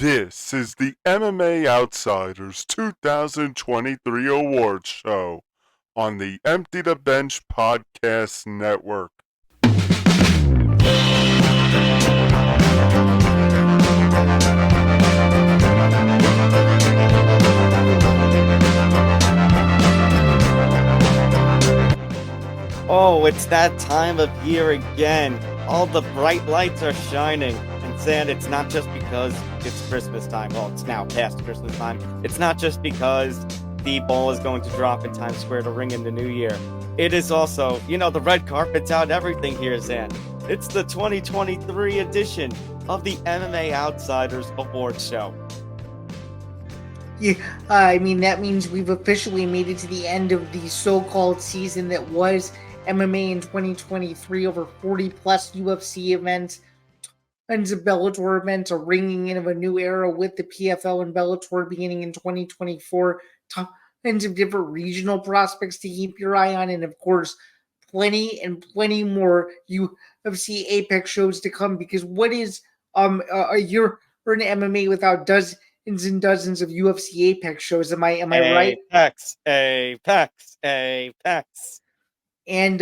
This is the MMA Outsiders 2023 Awards Show on the Empty the Bench Podcast Network. Oh, it's that time of year again. All the bright lights are shining. And Zain, it's not just because it's Christmas time. Well, it's now past Christmas time. It's not just because the ball is going to drop in Times Square to ring in the new year. It is also, the red carpet's out, everything here, Zain. It's the 2023 edition of the MMA Outsiders Awards Show. Yeah, that means we've officially made it to the end of the so-called season that was MMA in 2023. Over 40 plus UFC events, tons of Bellator events, a ringing in of a new era with the PFL and Bellator beginning in 2024. Tons of different regional prospects to keep your eye on, and of course, plenty more UFC Apex shows to come. Because what is a year for an MMA without dozens and dozens of UFC Apex shows? Am I right? Apex. And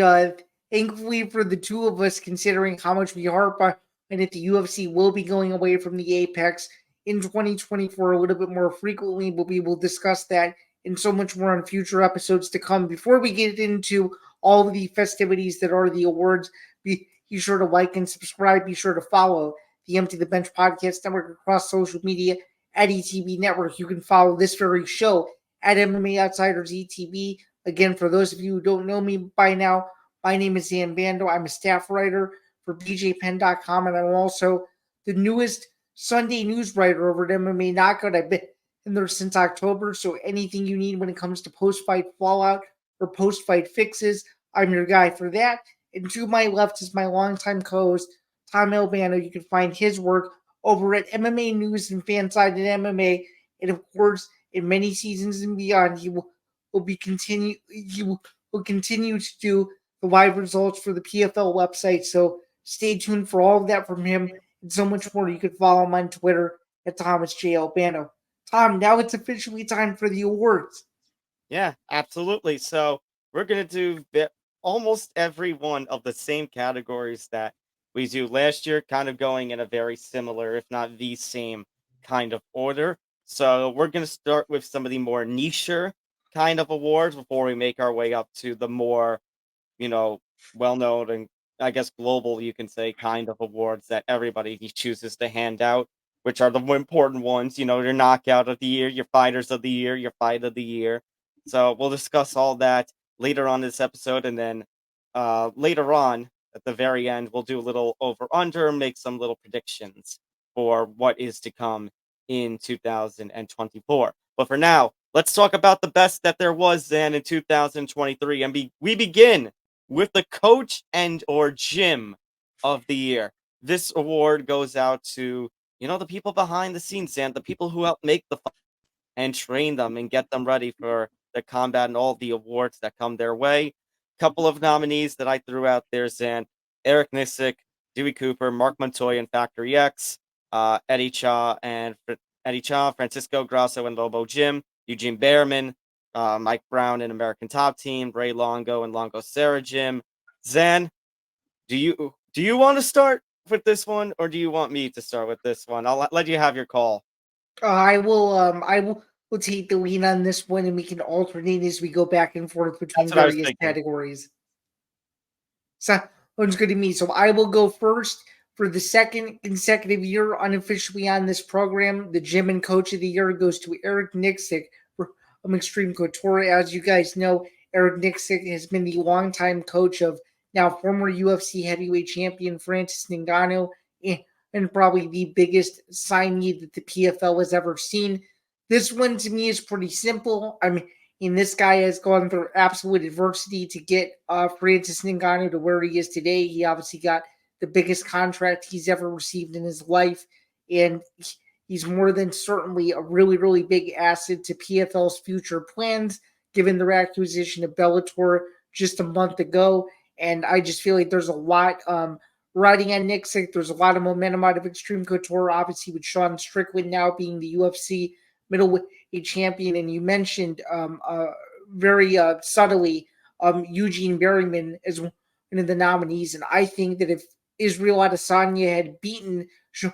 thankfully for the two of us, considering how much we harp on it, the UFC will be going away from the Apex in 2024 a little bit more frequently, but we will discuss that and so much more on future episodes to come. Before we get into all of the festivities that are the awards, be sure to like and subscribe. Be sure to follow the Empty the Bench Podcast Network across social media at ETB Network. You can follow this very show at MMA Outsiders ETB. Again, for those of you who don't know me by now, my name is Zain Bando. I'm a staff writer for BJPenn.com, and I'm also the newest Sunday news writer over at MMA Knockout. I've been in there since October, so anything you need when it comes to post-fight fallout or post-fight fixes, I'm your guy for that. And to my left is my longtime co-host, Tom Albano. You can find his work over at MMA News and Fansided MMA, and of course, in many seasons and beyond, he will continue to do the live results for the PFL website. So stay tuned for all of that from him and so much more. You can follow him on Twitter at Thomas J. Albano. Tom, now it's officially time for the awards. Yeah, absolutely. So we're going to do almost every one of the same categories that we do last year, kind of going in a very similar, if not the same kind of order. So we're going to start with some of the more niche kind of awards before we make our way up to the more, well-known and I guess global, you can say, kind of awards that everybody chooses to hand out, which are the more important ones, your knockout of the year, your fighters of the year, your fight of the year. So we'll discuss all that later on this episode. And then later on, at the very end, we'll do a little over-under, make some little predictions for what is to come in 2024. But for now, let's talk about the best that there was then in 2023. And we begin with the coach and or gym of the year. This award goes out to, the people behind the scenes, and the people who help make the fight and train them and get them ready for the combat and all the awards that come their way. Couple of nominees that I threw out there, Zain: Eric Nissick, Dewey Cooper, Mark Montoya and Factory X, Eddie Cha, Francisco Grasso and Lobo Jim, Eugene Behrman, Mike Brown and American Top Team, Ray Longo and Longo Sarah Jim. Zain, do you want to start with this one, or do you want me to start with this one? I'll let you have your call. I will take the lead on this one, and we can alternate as we go back and forth between various categories. Sounds good to me. So I will go first. For the second consecutive year unofficially on this program, the gym and coach of the year goes to Eric Nissick from Extreme Couture. As you guys know, Eric Nissick has been the longtime coach of now former UFC heavyweight champion Francis Ngannou, and probably the biggest signee that the PFL has ever seen. This one to me is pretty simple. This guy has gone through absolute adversity to get Francis Ngannou to where he is today. He obviously got the biggest contract he's ever received in his life, and he's more than certainly a really, really big asset to PFL's future plans, given their acquisition of Bellator just a month ago. And I just feel like there's a lot riding on Nick Sick. There's a lot of momentum out of Extreme Couture, obviously with Sean Strickland now being the UFC middleweight champion. And you mentioned very subtly Eugene Berryman as one of the nominees. And I think that if Israel Adesanya had beaten Sean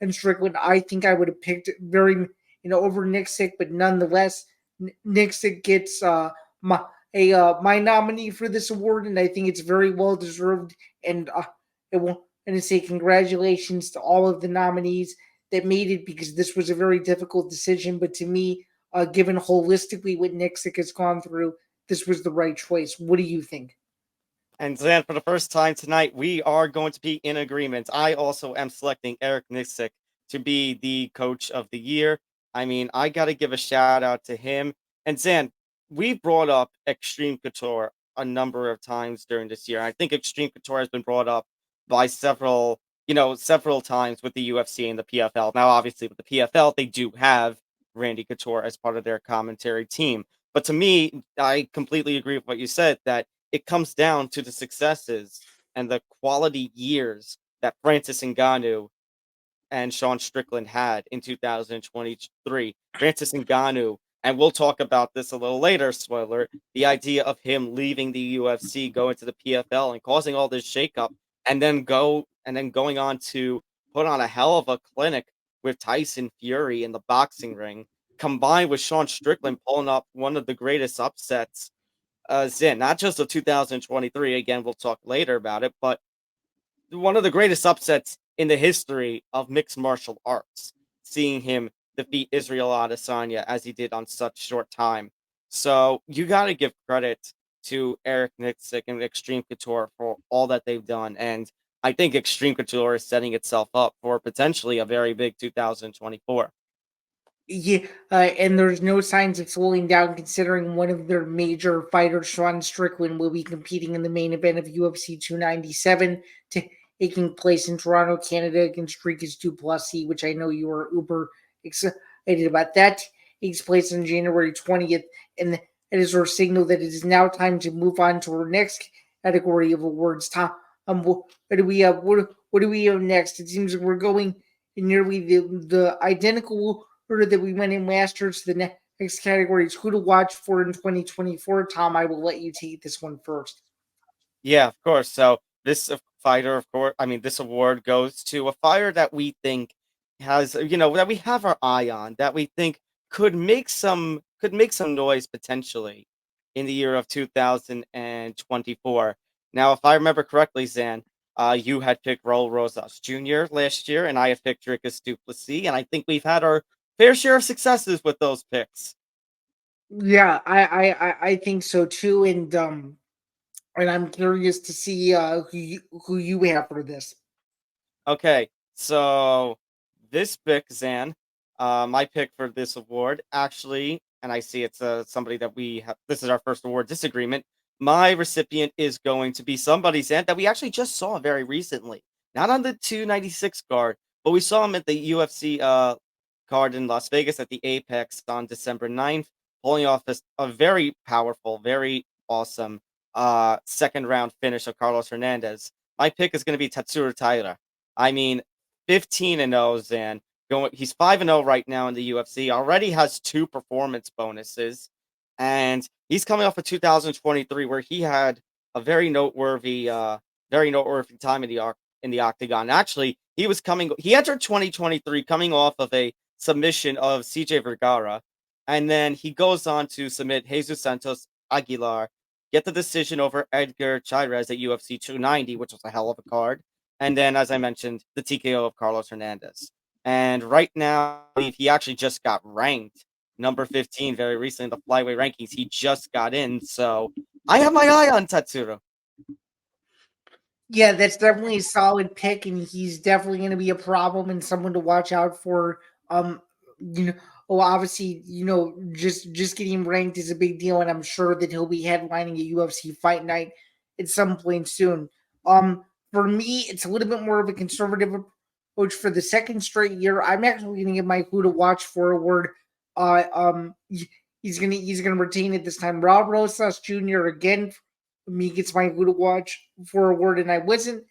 Strickland, I think I would have picked very over Nick Sick, but nonetheless, Nick Sick gets my nominee for this award, and I think it's very well deserved. And I want to say congratulations to all of the nominees that made it, because this was a very difficult decision. But to me, given holistically what Nick Sick has gone through, this was the right choice. What do you think? And then for the first time tonight, we are going to be in agreement. I also am selecting Eric Nixick to be the coach of the year. I mean, I got to give a shout out to him. And Zan, we brought up Extreme Couture a number of times during this year. I think Extreme Couture has been brought up by several times with the UFC and the PFL. Now, obviously, with the PFL, they do have Randy Couture as part of their commentary team. But to me, I completely agree with what you said, that it comes down to the successes and the quality years that Francis Ngannou and Sean Strickland had in 2023. Francis Ngannou, and we'll talk about this a little later, spoiler, the idea of him leaving the UFC, going to the PFL and causing all this shakeup, and then going on to put on a hell of a clinic with Tyson Fury in the boxing ring, combined with Sean Strickland pulling up one of the greatest upsets, Zin, not just of 2023. Again, we'll talk later about it, but one of the greatest upsets in the history of mixed martial arts, seeing him defeat Israel Adesanya as he did on such short time. So you got to give credit to Eric Nixick and Extreme Couture for all that they've done. And I think Extreme Couture is setting itself up for potentially a very big 2024. Yeah, and there's no signs of slowing down, considering one of their major fighters, Sean Strickland, will be competing in the main event of UFC 297, taking place in Toronto, Canada, against Dricus Du Plessis, which I know you are uber excited about. That takes place on January 20th, and it is our signal that it is now time to move on to our next category of awards. Tom, what do we have? What do we have next? It seems like we're going in nearly the identical order that we went in last year. So the next category is who to watch for in 2024. Tom, I will let you take this one first. Yeah, of course. So this fighter, of course, I mean, this award goes to a fighter that we think has, that we have our eye on, that we think could make some noise potentially in the year of 2024. Now, if I remember correctly, Zan, you had picked Raul Rosas Jr. last year, and I had picked Dricus Du Plessis, and I think we've had our fair share of successes with those picks. Yeah, I think so too, and I'm curious to see who you have for this. Okay, so this pick, Zan, my pick for this award, actually, and I see it's somebody that we have. This is our first award disagreement. My recipient is going to be somebody, Zan, that we actually just saw very recently. Not on the 296 card, but we saw him at the UFC card in Las Vegas at the Apex on December 9th, pulling off a very powerful, very awesome second round finish of Carlos Hernandez. My pick is going to be Tatsuro Taira. I mean, 15-0, Zan. He's 5-0 right now in the UFC. Already has 2 performance bonuses, and he's coming off of 2023 where he had a very noteworthy time in the octagon. Actually, he entered 2023 coming off of a submission of CJ Vergara, and then he goes on to submit Jesus Santos Aguilar, get the decision over Edgar Chairez at UFC 290, which was a hell of a card. And then, as I mentioned, the TKO of Carlos Hernandez. And right now, he actually just got ranked number 15 very recently in the flyweight rankings. He just got in. So I have my eye on Tatsuro. Yeah, that's definitely a solid pick, and he's definitely going to be a problem and someone to watch out for. You know, obviously, just getting ranked is a big deal, and I'm sure that he'll be headlining a UFC fight night at some point soon. For me, it's a little bit more of a conservative approach for the second straight year. I'm actually going to give my who to watch for award. He's gonna retain it this time. Rob Rosas Jr. again, for me gets my who to watch for award, and I wasn't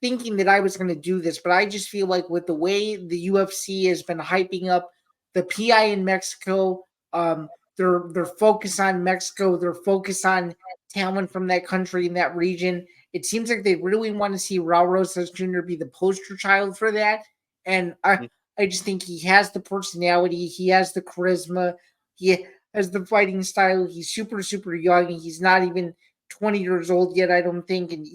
thinking that I was going to do this, but I just feel like with the way the UFC has been hyping up the PI in Mexico, their focus on Mexico, their focus on talent from that country in that region. It seems like they really want to see Raul Rosas Jr. be the poster child for that. And I just think he has the personality, he has the charisma, he has the fighting style. He's super, super young. He's not even 20 years old yet, I don't think. And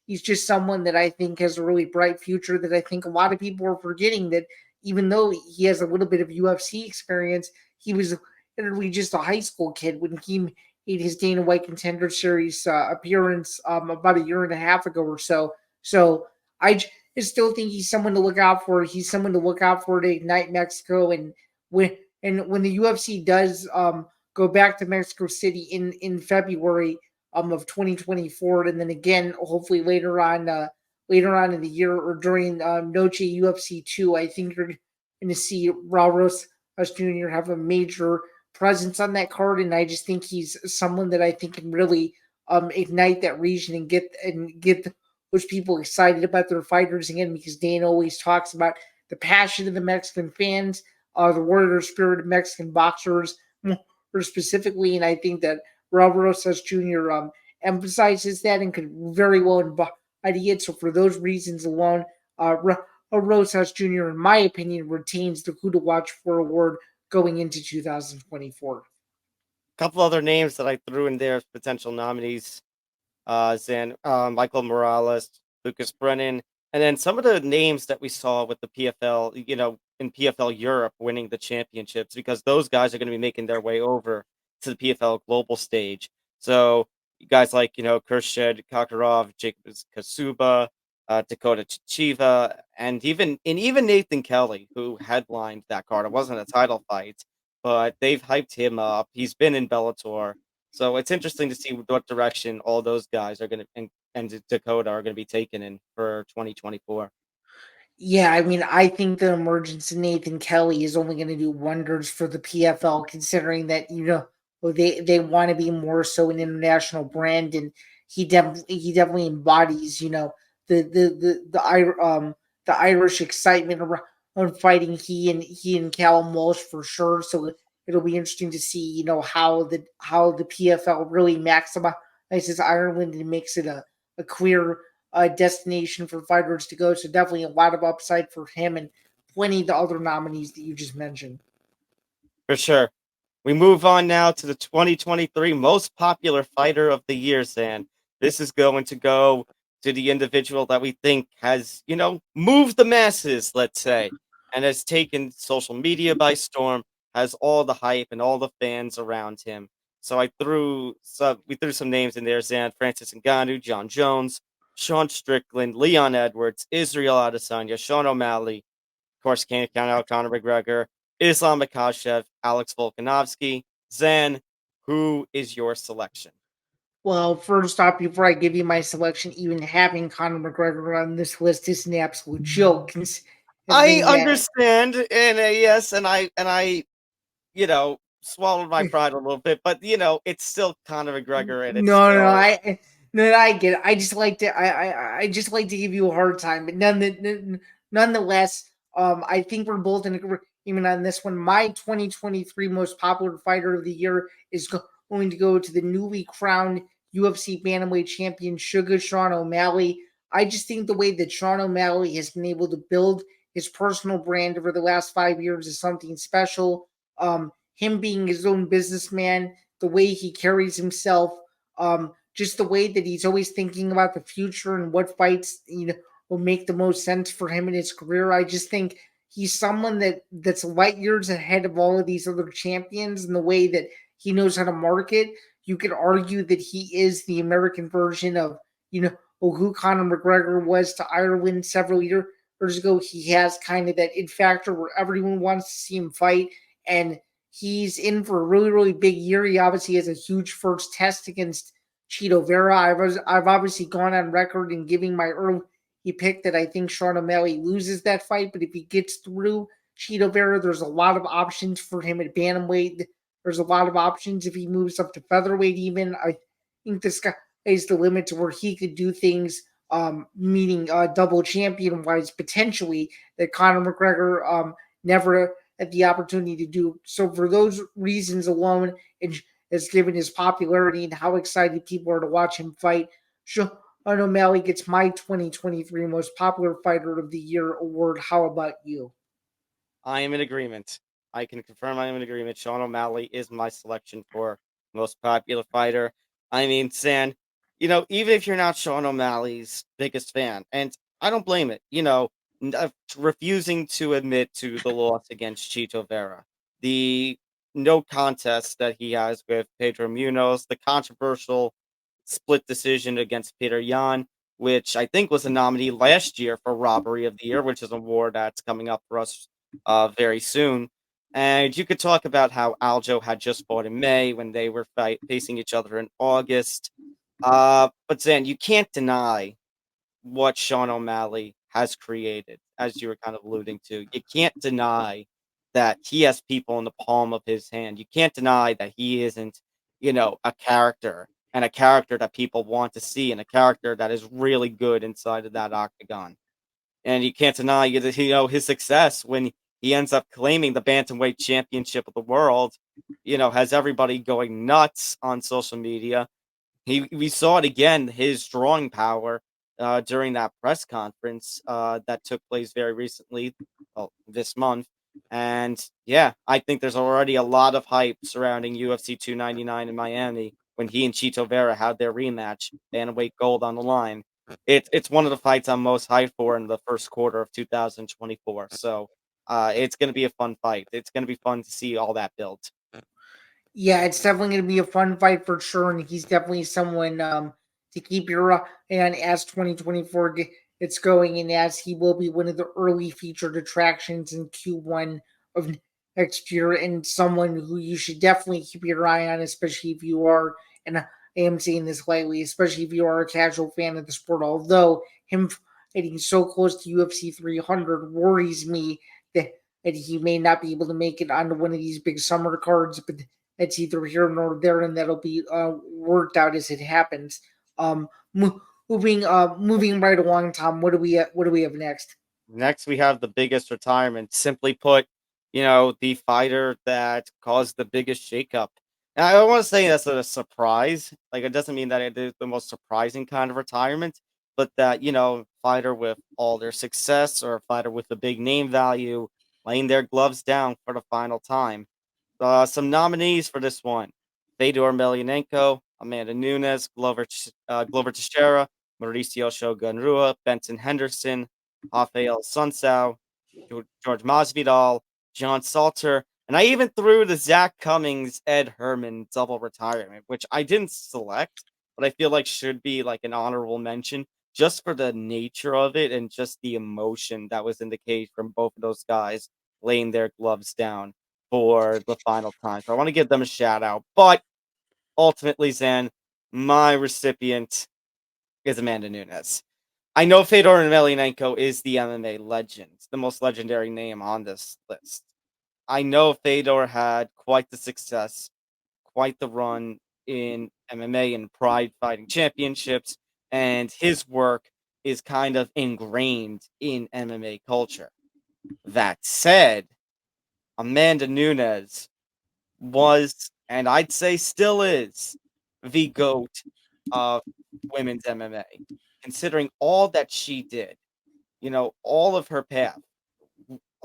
he's just someone that I think has a really bright future that I think a lot of people are forgetting that even though he has a little bit of UFC experience, he was literally just a high school kid when he made his Dana White Contender Series appearance about a year and a half ago or so. So I still think he's someone to look out for. He's someone to look out for to ignite Mexico. And when the UFC does go back to Mexico City in February of 2024, and then again hopefully later on in the year or during Noche UFC 2, I think you're going to see Raul Rosas Jr. have a major presence on that card, and I just think he's someone that I think can really ignite that region and get those people excited about their fighters again, because Dana always talks about the passion of the Mexican fans, the warrior spirit of Mexican boxers more specifically, and I think that Raul Rosas Jr. Emphasizes that and could very well embody it. So for those reasons alone, Rosas Jr., in my opinion, retains the Who to Watch for award going into 2024. Couple other names that I threw in there as potential nominees: Zain, Michael Morales, Lucas Brennan, and then some of the names that we saw with the PFL, in PFL Europe winning the championships, because those guys are going to be making their way over to the PFL global stage. So guys like, Khurshid Kakarov, Jacob Kasuba, Dakota Chiva, and even Nathan Kelly, who headlined that card. It wasn't a title fight, but they've hyped him up. He's been in Bellator. So it's interesting to see what direction all those guys are going to, and Dakota are going to be taken in for 2024. Yeah, I mean, I think the emergence of Nathan Kelly is only going to do wonders for the PFL, considering that they want to be more so an international brand, and he definitely embodies the Irish excitement around fighting. He and Callum Walsh for sure. So it'll be interesting to see how the PFL really maximizes Ireland and makes it a queer destination for fighters to go. So definitely a lot of upside for him and plenty of the other nominees that you just mentioned. For sure. We move on now to the 2023 most popular fighter of the year, Zan. This is going to go to the individual that we think has, moved the masses, let's say, and has taken social media by storm, has all the hype and all the fans around him. So we threw some names in there: Zan, Francis Ngannou, John Jones, Sean Strickland, Leon Edwards, Israel Adesanya, Sean O'Malley. Of course, can't count out Conor McGregor, Islam Makhachev, Alex Volkanovski. Zan, who is your selection? Well, first off, before I give you my selection, even having Conor McGregor on this list is an absolute joke. I Considering that, understand, and yes, and I swallowed my pride a little bit, but it's still Conor McGregor, and it's no, no, still I get it. I just like to give you a hard time, but nonetheless, I think we're both in agreement on this one. My 2023 most popular fighter of the year is going to go to the newly crowned UFC bantamweight champion, Sugar Sean O'Malley. I just think the way that Sean O'Malley has been able to build his personal brand over the last 5 years is something special. Him being his own businessman, the way he carries himself, just the way that he's always thinking about the future and what fights will make the most sense for him in his career. I just think he's someone that's light years ahead of all of these other champions in the way that he knows how to market. You could argue that he is the American version of who Conor McGregor was to Ireland several years ago. He has kind of that it factor where everyone wants to see him fight, and he's in for a really, really big year. He obviously has a huge first test against Cheeto Vera. I've obviously gone on record in giving my early pick that I think Sean O'Malley loses that fight, but if he gets through Cheeto Vera, there's a lot of options for him at bantamweight. There's a lot of options if he moves up to featherweight even. I think this guy is the limit to where he could do things meaning double champion wise potentially that Conor McGregor never had the opportunity to do. So for those reasons alone, it has given his popularity and how excited people are to watch him fight. Sean O'Malley gets my 2023 Most Popular Fighter of the Year award. How about you? I am in agreement. I can confirm I am in agreement. Sean O'Malley is my selection for most popular fighter. I mean, San, even if you're not Sean O'Malley's biggest fan, and I don't blame it, refusing to admit to the loss against Chito Vera, the no contest that he has with Pedro Munoz, the controversial split decision against Peter Yan, which I think was a nominee last year for Robbery of the Year, which is an award that's coming up for us very soon. And you could talk about how Aljo had just fought in May when they were facing each other in August. But Zan, you can't deny what Sean O'Malley has created, as you were kind of alluding to. You can't deny that he has people in the palm of his hand. You can't deny that he isn't, a character and a character that people want to see and a character that is really good inside of that octagon. And you can't deny his success when he ends up claiming the bantamweight championship of the world. Has everybody going nuts on social media. We saw it again, his drawing power during that press conference that took place very recently, well, this month. And yeah, I think there's already a lot of hype surrounding UFC 299 in Miami when he and Chito Vera had their rematch, bantamweight gold on the line. It's one of the fights I'm most hyped for in the first quarter of 2024. So it's going to be a fun fight. It's going to be fun to see all that build. Yeah, it's definitely going to be a fun fight for sure, and he's definitely someone to keep your eye on as 2024 gets going, and as he will be one of the early featured attractions in Q1 of next year, and someone who you should definitely keep your eye on, especially if you are, and I am saying this lightly, especially if you are a casual fan of the sport. Although him getting so close to UFC 300 worries me that he may not be able to make it onto one of these big summer cards, but it's either here nor there, and that'll be worked out as it happens. Moving right along, Tom. What do we have next? Next, we have the biggest retirement. Simply put, the fighter that caused the biggest shakeup. And I don't want to say that's a surprise. Like, it doesn't mean that it is the most surprising kind of retirement, but that, fighter with all their success or a fighter with a big name value laying their gloves down for the final time. Some nominees for this one: Fedor Emelianenko, Amanda Nunes, Glover Teixeira, Mauricio Shogun Rua, Benson Henderson, Rafael Sunsao, George Masvidal, John Salter, and I even threw the Zach Cummings, Ed Herman double retirement, which I didn't select, but I feel like should be like an honorable mention just for the nature of it and just the emotion that was in the cage from both of those guys laying their gloves down for the final time. So I want to give them a shout out. But ultimately, Zan, my recipient is Amanda Nunes. I know Fedor Emelianenko is the MMA legend, the most legendary name on this list. I know Fedor had quite the success, quite the run in MMA and Pride Fighting Championships, and his work is kind of ingrained in MMA culture. That said, Amanda Nunes was, and I'd say still is, the GOAT of women's MMA, considering all that she did, all of her path,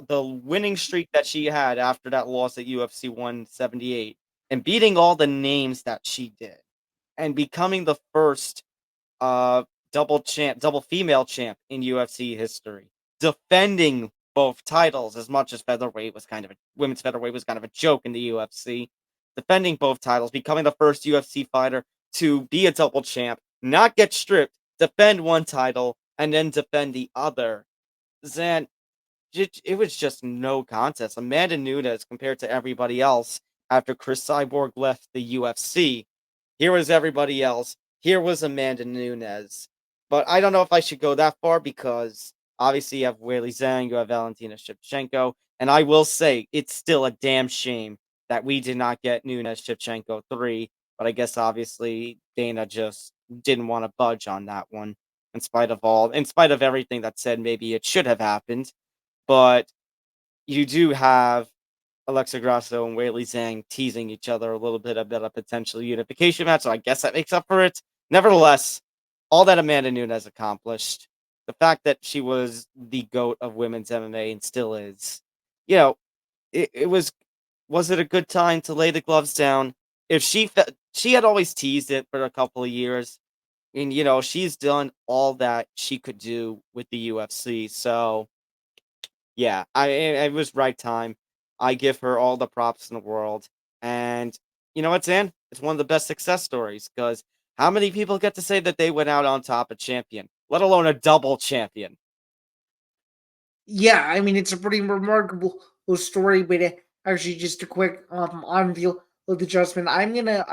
the winning streak that she had after that loss at UFC 178, and beating all the names that she did, and becoming the first double female champ in UFC history, defending both titles as much as featherweight was kind of women's featherweight was kind of a joke in the UFC, defending both titles, becoming the first UFC fighter to be a double champ, not get stripped, defend one title, and then defend the other. Zan, it was just no contest. Amanda Nunes compared to everybody else after Chris Cyborg left the UFC. Here was everybody else. Here was Amanda Nunes. But I don't know if I should go that far because obviously you have Weili Zhang, you have Valentina Shevchenko, and I will say it's still a damn shame that we did not get Nunes Shevchenko 3. But I guess obviously Dana just didn't want to budge on that one. in spite of everything that said maybe it should have happened. But you do have Alexa Grasso and Weili Zhang teasing each other a little bit about a potential unification match, so I guess that makes up for it. Nevertheless, all that Amanda Nunes accomplished, the fact that she was the GOAT of women's MMA and still is, you know, it was it a good time to lay the gloves down? If she had always teased it for a couple of years, and she's done all that she could do with the UFC. So yeah, it was right time. I give her all the props in the world. And you know what, Zan? It's one of the best success stories because how many people get to say that they went out on top a champion, let alone a double champion? Yeah, I mean it's a pretty remarkable story, but actually just a quick on field adjustment. I'm gonna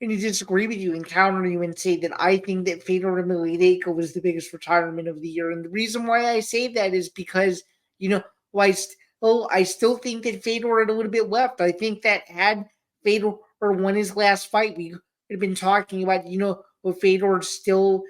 disagree with you and counter you and say that I think that Fedor Emelianenko was the biggest retirement of the year, and the reason why I say that is because you know why I still think that Fedor had a little bit left. I think that had Fedor won his last fight, we would have been talking about Fedor still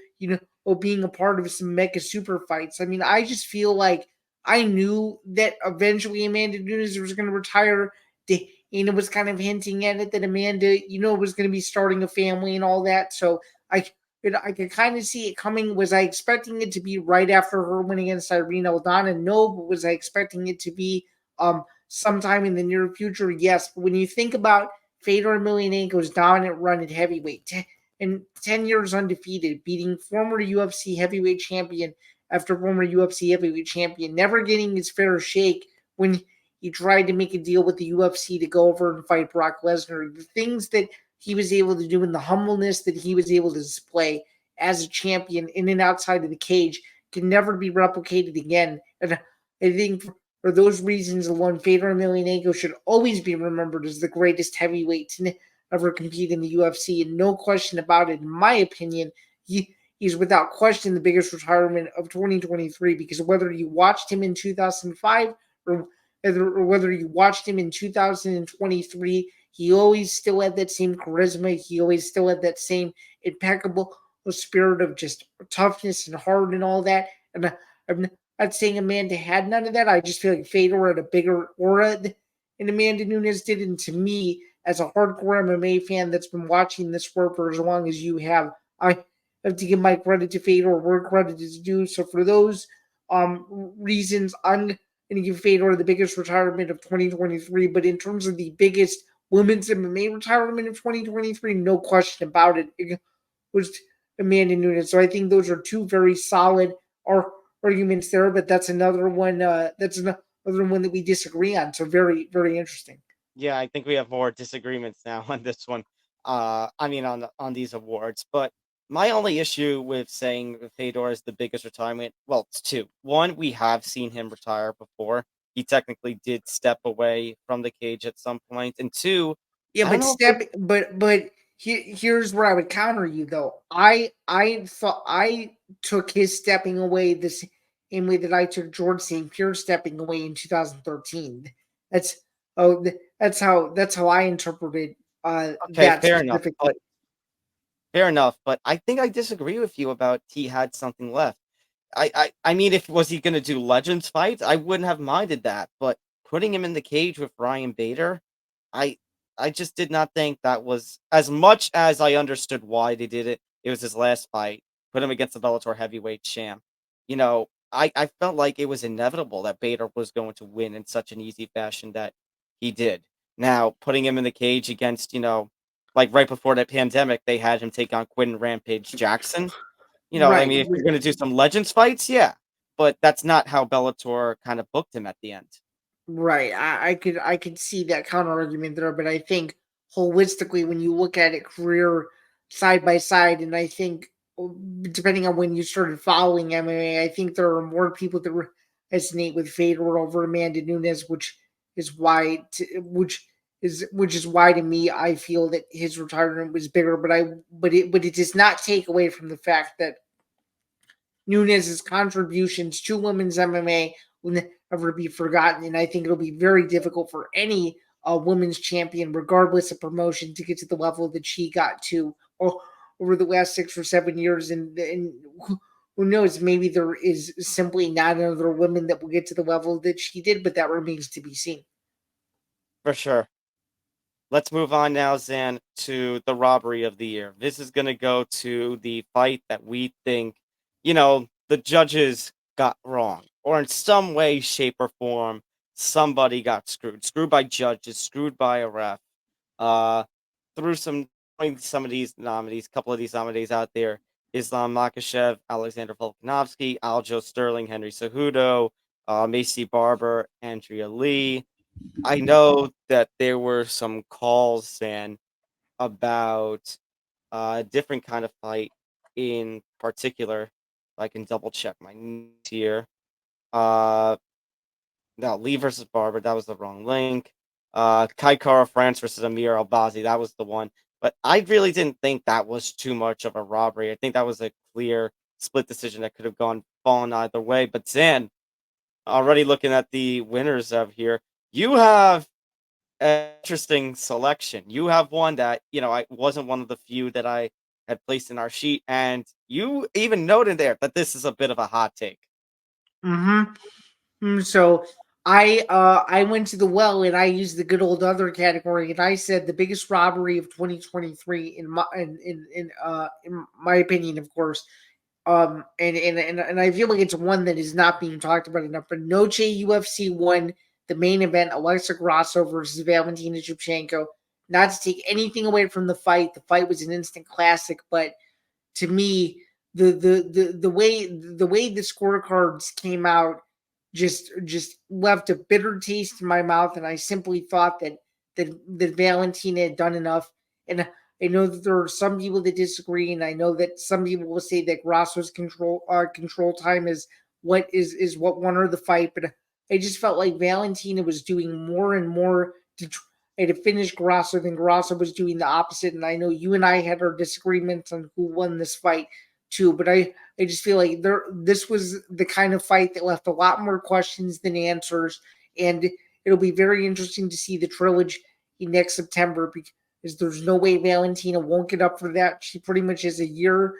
being a part of some mega super fights. I mean, I just feel like I knew that eventually Amanda Nunes was going to retire. Dana was kind of hinting at it that Amanda, was going to be starting a family and all that. So I could kind of see it coming. Was I expecting it to be right after her winning against Irene Aldana? No, but was I expecting it to be sometime in the near future? Yes. But when you think about Fedor Emelianenko's dominant run at heavyweight and 10 years undefeated, beating former UFC heavyweight champion after former UFC heavyweight champion, never getting his fair shake when he tried to make a deal with the UFC to go over and fight Brock Lesnar. The things that he was able to do and the humbleness that he was able to display as a champion in and outside of the cage can never be replicated again. And I think for those reasons alone, Fedor Emelianenko should always be remembered as the greatest heavyweight to ever compete in the UFC. And no question about it, in my opinion, he's without question the biggest retirement of 2023 because whether you watched him in 2005 or whether you watched him in 2023, he always still had that same charisma. He always still had that same impeccable spirit of just toughness and heart and all that. And I'm not saying Amanda had none of that. I just feel like Fedor had a bigger aura than Amanda Nunes did. And to me, as a hardcore MMA fan that's been watching this sport for as long as you have, I have to give my credit to Fedor where credit is due. So for those reasons, I'm going to give Fedor the biggest retirement of 2023. But in terms of the biggest women's MMA retirement of 2023, no question about it, it was Amanda Nunes. So I think those are two very solid arguments there. But that's another one. That's another one that we disagree on. So very, very interesting. Yeah, I think we have more disagreements now on this one. I mean, on these awards. But my only issue with saying Fedor is the biggest retirement, well, it's two. One, we have seen him retire before. He technically did step away from the cage at some point. And two, Yeah, I don't but know if here's where I would counter you though. I thought I took his stepping away the same way that I took George St. Pierre stepping away in 2013. That's that's how I interpreted okay, that specifically. fair enough. But I think I disagree with you about he had something left. I mean, if was he gonna do Legends fights, I wouldn't have minded that. But putting him in the cage with Ryan Bader, I I just did not think that was as much as I understood why they did it. It was his last fight. Put him against the Bellator heavyweight champ. I felt like it was inevitable that Bader was going to win in such an easy fashion that he did. Now, putting him in the cage against, like right before that pandemic, they had him take on Quentin Rampage Jackson. I Right. mean, if you're gonna do some Legends fights, yeah, but that's not how Bellator kind of booked him at the end. Right. I could see that counter argument there, but I think holistically when you look at it career side by side, and I think depending on when you started following MMA, I think there are more people that resonate with Fedor over Amanda Nunes, which is why which is why to me I feel that his retirement was bigger, but it does not take away from the fact that Nunes' contributions to women's MMA will never be forgotten, and I think it'll be very difficult for any women's champion, regardless of promotion, to get to the level that she got to over the last 6 or 7 years. And who knows? Maybe there is simply not another woman that will get to the level that she did, but that remains to be seen. For sure. Let's move on now, Zan, to the robbery of the year. This is going to go to the fight that we think, the judges got wrong, or in some way, shape, or form, somebody got screwed. Screwed by judges, screwed by a ref. Uh, through some of these nominees, couple of these nominees out there: Islam Makhachev, Alexander Volkanovski, Aljo Sterling, Henry Cejudo, Macy Barber, Andrea Lee. I know that there were some calls and about a different kind of fight in particular. I can double check my notes here. Uh, no, Lee versus Barber, that was the wrong link. Kai Kara France versus Amir Albazi, that was the one. But I really didn't think that was too much of a robbery. I think that was a clear split decision that could have fallen either way. But Zan, already looking at the winners of here, you have interesting selection. You have one that, I wasn't one of the few that I had placed in our sheet, and you even noted there that this is a bit of a hot take. So I went to the well and I used the good old other category and I said the biggest robbery of 2023 in my opinion, of course. And I feel like it's one that is not being talked about enough. But Noche UFC won the main event, Alexa Grasso versus Valentina Shevchenko. Not to take anything away from the fight was an instant classic, but to me, the way the scorecards came out just left a bitter taste in my mouth, and I simply thought that Valentina had done enough. And I know that there are some people that disagree, and I know that some people will say that Grasso's control time is what won her the fight. But I just felt like Valentina was doing more and more to try to finish Grasso than Grasso was doing the opposite. And I know you and I had our disagreements on who won this fight too, but I just feel like this was the kind of fight that left a lot more questions than answers, and it'll be very interesting to see the trilogy next September because there's no way Valentina won't get up for that. She pretty much has a year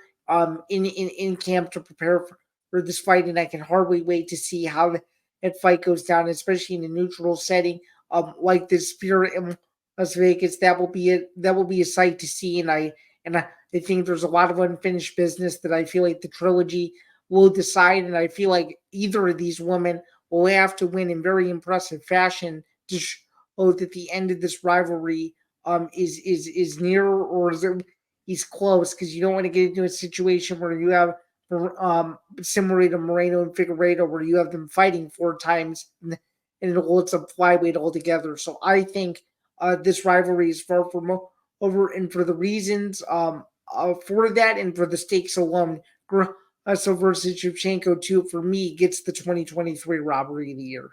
in camp to prepare for this fight, and I can hardly wait to see how that fight goes down, especially in a neutral setting like this Spirit in Las Vegas. That will be a sight to see, and I think there's a lot of unfinished business that I feel like the trilogy will decide, and I feel like either of these women will have to win in very impressive fashion to show that the end of this rivalry is near, or is close, because you don't want to get into a situation where you have similar to Moreno and Figueiredo, where you have them fighting four times and it holds up flyweight altogether. So I think this rivalry is far from over, and for the reasons for that and for the stakes alone, Grasso versus Shevchenko too, for me, gets the 2023 robbery of the year.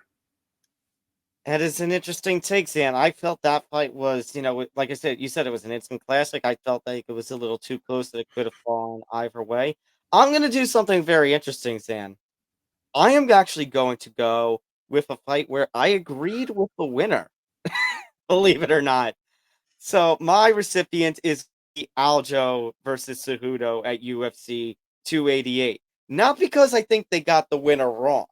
That is an interesting take, Zan. I felt that fight was, like I said, you said it was an instant classic. I felt like it was a little too close that it could have fallen either way. I'm going to do something very interesting, Zan. I am actually going to go with a fight where I agreed with the winner, believe it or not. So my recipient is the Aljo versus Cejudo at UFC 288. Not because I think they got the winner wrong.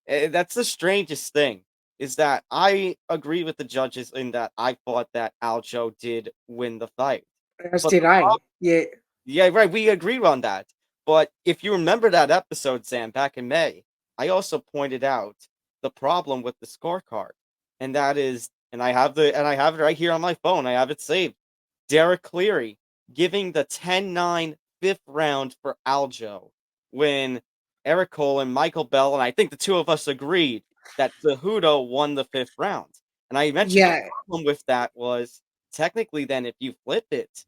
That's the strangest thing, is that I agree with the judges in that I thought that Aljo did win the fight. As But did I. Yeah. yeah, right, we agreed on that. But if you remember that episode, Sam, back in May, I also pointed out the problem with the scorecard. And that is, and I have it right here on my phone. I have it saved. Derek Cleary giving the 10-9 fifth round for Aljo when Eric Cole and Michael Bell, and I think the two of us agreed that Cejudo won the fifth round. And I mentioned the Yeah. problem with that was technically then if you flip it,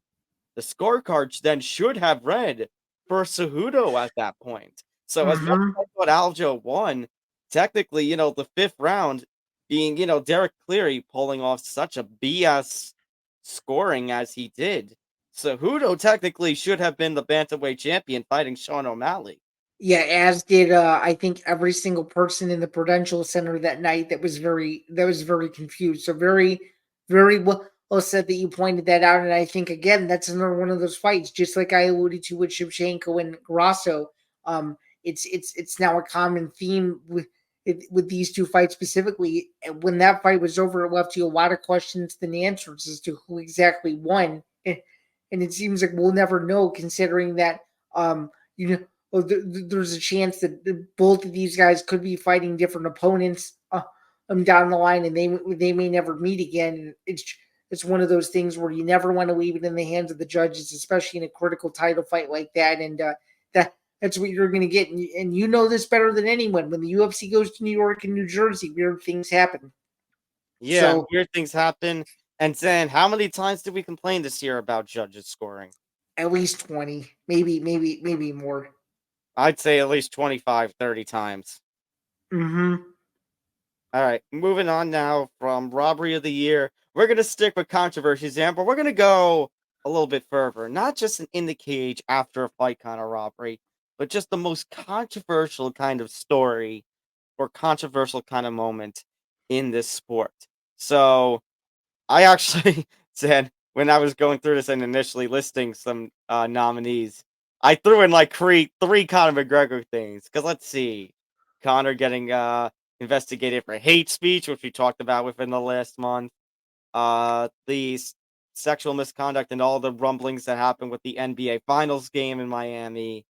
the scorecards then should have read for Cejudo at that point. So as much Mm-hmm. as I thought Aljo won, technically, the fifth round being, Derek Cleary pulling off such a BS scoring as he did. Cejudo technically should have been the bantamweight champion fighting Sean O'Malley. Yeah, as did I think every single person in the Prudential Center that night that was very confused. So very well said that you pointed that out. And I think again that's another one of those fights, just like I alluded to with Shevchenko and Grasso, It's now a common theme with these two fights specifically. And when that fight was over, it left you a lot of questions than answers as to who exactly won. And it seems like we'll never know, considering that you know there's a chance that both of these guys could be fighting different opponents down the line, and they may never meet again. It's one of those things where you never want to leave it in the hands of the judges, especially in a critical title fight like that. And that's what you're going to get. And you know this better than anyone. When the UFC goes to New York and New Jersey, weird things happen. Yeah, So weird things happen. And then, how many times did we complain this year about judges scoring? at least 20, maybe more. I'd say at least 25, 30 times. Mm-hmm. All right, moving on now from Robbery of the Year. We're going to stick with controversies, Zan, but we're going to go a little bit further. Not just an in the cage after a fight kind of robbery, but just the most controversial kind of story or controversial kind of moment in this sport. So I actually said when I was going through this and initially listing some nominees, I threw in like three Conor McGregor things. Because let's see, Conor getting investigated for hate speech, which we talked about within the last month. The sexual misconduct and all the rumblings that happened with the NBA Finals game in Miami.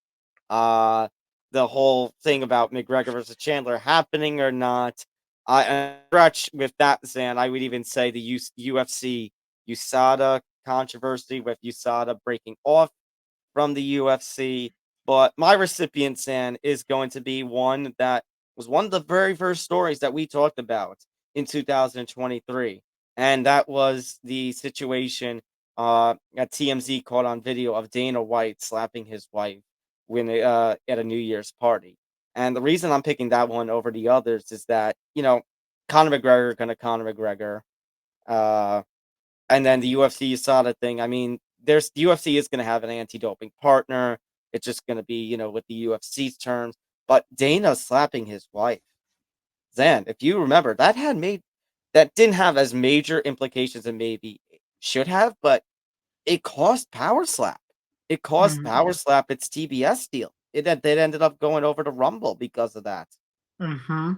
Uh, the whole thing about McGregor versus Chandler happening or not. And stretch with that, Zan, I would even say the UFC USADA controversy with USADA breaking off from the UFC. But my recipient, Zan, is going to be one that was one of the very first stories that we talked about in 2023. And that was the situation at TMZ caught on video of Dana White slapping his wife when at a New Year's party. And the reason I'm picking that one over the others is that, Conor McGregor gonna Conor McGregor. Uh, and then the UFC USADA thing. I mean, there's the UFC is gonna have an anti-doping partner. It's just gonna be, with the UFC's terms. But Dana slapping his wife. Zan, if you remember, that didn't have as major implications as maybe it should have, but it cost Power Slap. It cost Power Slap its TBS deal. They ended up going over to Rumble because of that. Mm-hmm.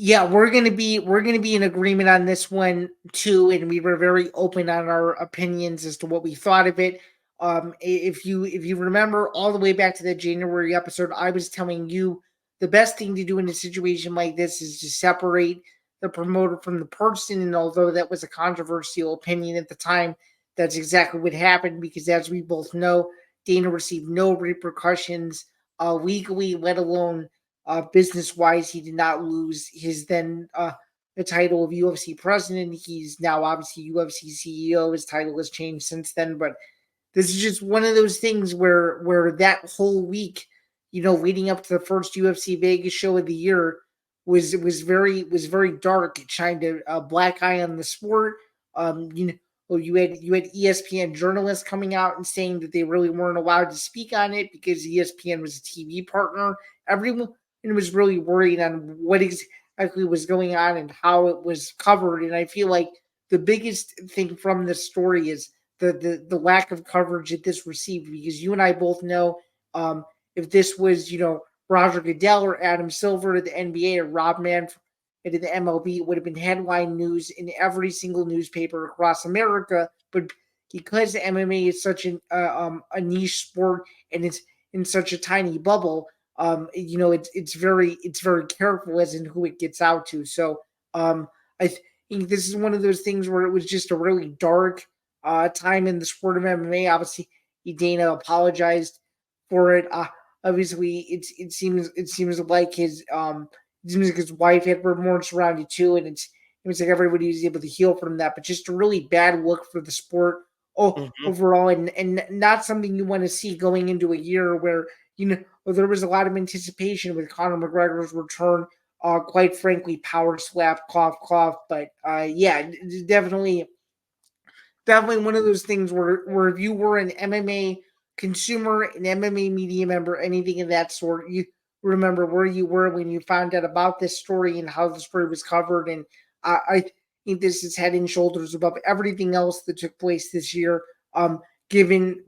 Yeah, we're gonna be in agreement on this one too, and we were very open on our opinions as to what we thought of it. If you remember all the way back to the January episode, I was telling you the best thing to do in a situation like this is to separate the promoter from the person. And although that was a controversial opinion at the time, that's exactly what happened because, as we both know, Dana received no repercussions legally, let alone business wise. He did not lose his then the title of UFC president. He's now obviously UFC CEO. His title has changed since then, but this is just one of those things where that whole week, leading up to the first UFC Vegas show of the year was very dark. It shined a black eye on the sport. You had ESPN journalists coming out and saying that they really weren't allowed to speak on it because ESPN was a TV partner. Everyone was really worried on what exactly was going on and how it was covered. And I feel like the biggest thing from this story is the lack of coverage that this received, because you and I both know, if this was Roger Goodell or Adam Silver at the NBA or Rob Manfred at the MLB, it would have been headline news in every single newspaper across America. But because MMA is such a niche sport and it's in such a tiny bubble, it's very careful as in who it gets out to. So I think this is one of those things where it was just a really dark time in the sport of MMA. Obviously, Dana apologized for it. Obviously, it seems like his wife had remorse around it too, and it like everybody was able to heal from that. But just a really bad look for the sport Mhm. overall, and not something you want to see going into a year where there was a lot of anticipation with Conor McGregor's return. Quite frankly, power slap, cough, cough. But yeah, definitely one of those things where if you were an MMA consumer, an MMA media member, anything of that sort, you remember where you were when you found out about this story and how the story was covered. And I think this is head and shoulders above everything else that took place this year. Given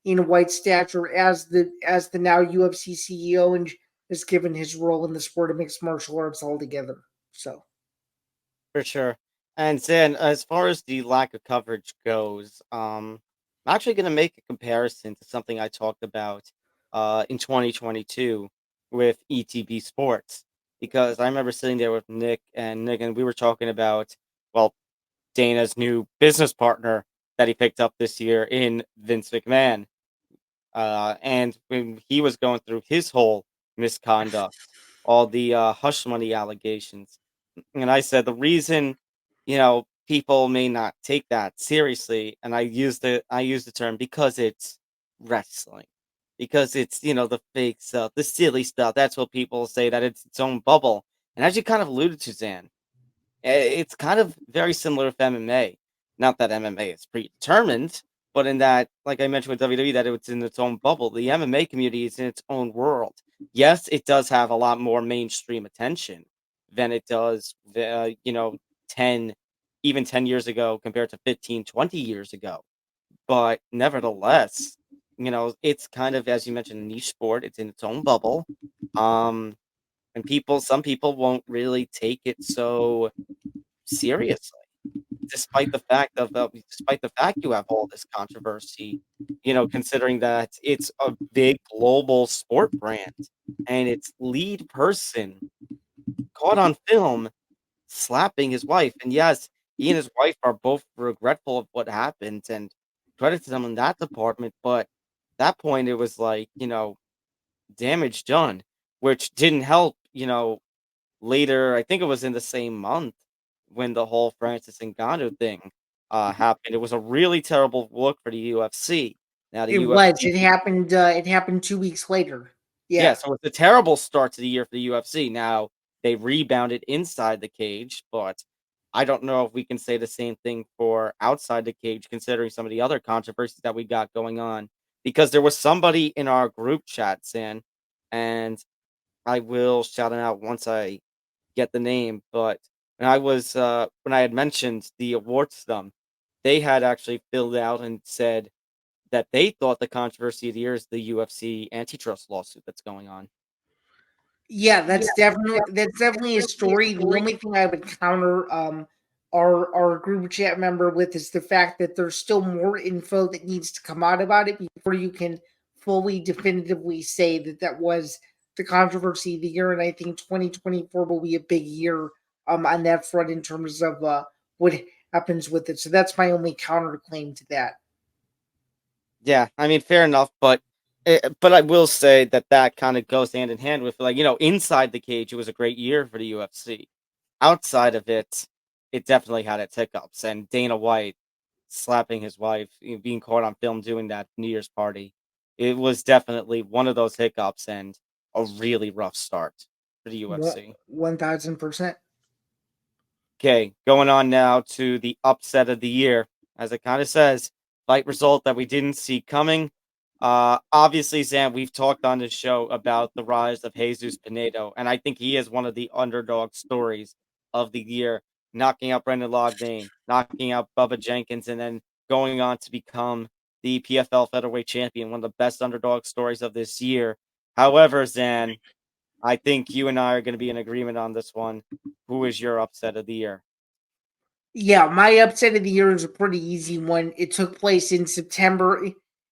in White's stature as the now UFC CEO, and has given his role in the sport of mixed martial arts altogether. So For sure. And then as far as the lack of coverage goes, I'm actually going to make a comparison to something I talked about in 2022 with ETB Sports, because I remember sitting there with Nick, and we were talking about, well, Dana's new business partner that he picked up this year in Vince McMahon. And when he was going through his whole misconduct, all the hush money allegations, and I said the reason, people may not take that seriously, and I use the term because it's wrestling, because it's the fake stuff, the silly stuff. That's what people say, that it's its own bubble. And as you kind of alluded to, Zan, it's kind of very similar with MMA. Not that MMA is predetermined, but in that, like I mentioned with WWE, that it's in its own bubble. The MMA community is in its own world. Yes, it does have a lot more mainstream attention than it does, 10, even 10 years ago compared to 15, 20 years ago. But nevertheless, it's kind of, as you mentioned, a niche sport. It's in its own bubble. Um, and some people won't really take it so seriously, despite the fact you have all this controversy, considering that it's a big global sport brand, and its lead person caught on film slapping his wife. And yes, he and his wife are both regretful of what happened, and credit to them in that department. But at that point, it was like, damage done, which didn't help, later. I think it was in the same month when the whole Francis Ngannou thing happened. It was a really terrible look for the UFC. Now the it was. UFC, It happened. It happened 2 weeks later. yeah, Yeah. so it's a terrible start to the year for the UFC. Now they rebounded inside the cage, but I don't know if we can say the same thing for outside the cage, considering some of the other controversies that we got going on. Because there was somebody in our group chat, San, and I will shout him out once I get the name, but when I had mentioned the awards to them, they had actually filled out and said that they thought the controversy of the year is the UFC antitrust lawsuit that's going on. Yeah, that's definitely a story. The only thing I would counter our group chat member with is the fact that there's still more info that needs to come out about it before you can fully definitively say that that was the controversy of the year. And I think 2024 will be a big year on that front in terms of what happens with it. So that's my only counterclaim to that. Yeah, I mean, fair enough, but I will say that that kind of goes hand in hand with, like, inside the cage, it was a great year for the UFC. Outside of it, it definitely had its hiccups, and Dana White slapping his wife, being caught on film doing that New Year's party, it was definitely one of those hiccups and a really rough start for the UFC. 1000%. Okay, going on now to the upset of the year. As it kind of says, fight result that we didn't see coming. Obviously, Sam, we've talked on this show about the rise of Jesus Pinedo, and I think he is one of the underdog stories of the year, knocking out Brendan Loughnane, knocking out Bubba Jenkins, and then going on to become the PFL featherweight champion, one of the best underdog stories of this year. However, Zan, I think you and I are going to be in agreement on this one. Who is your upset of the year? Yeah, my upset of the year is a pretty easy one. It took place in September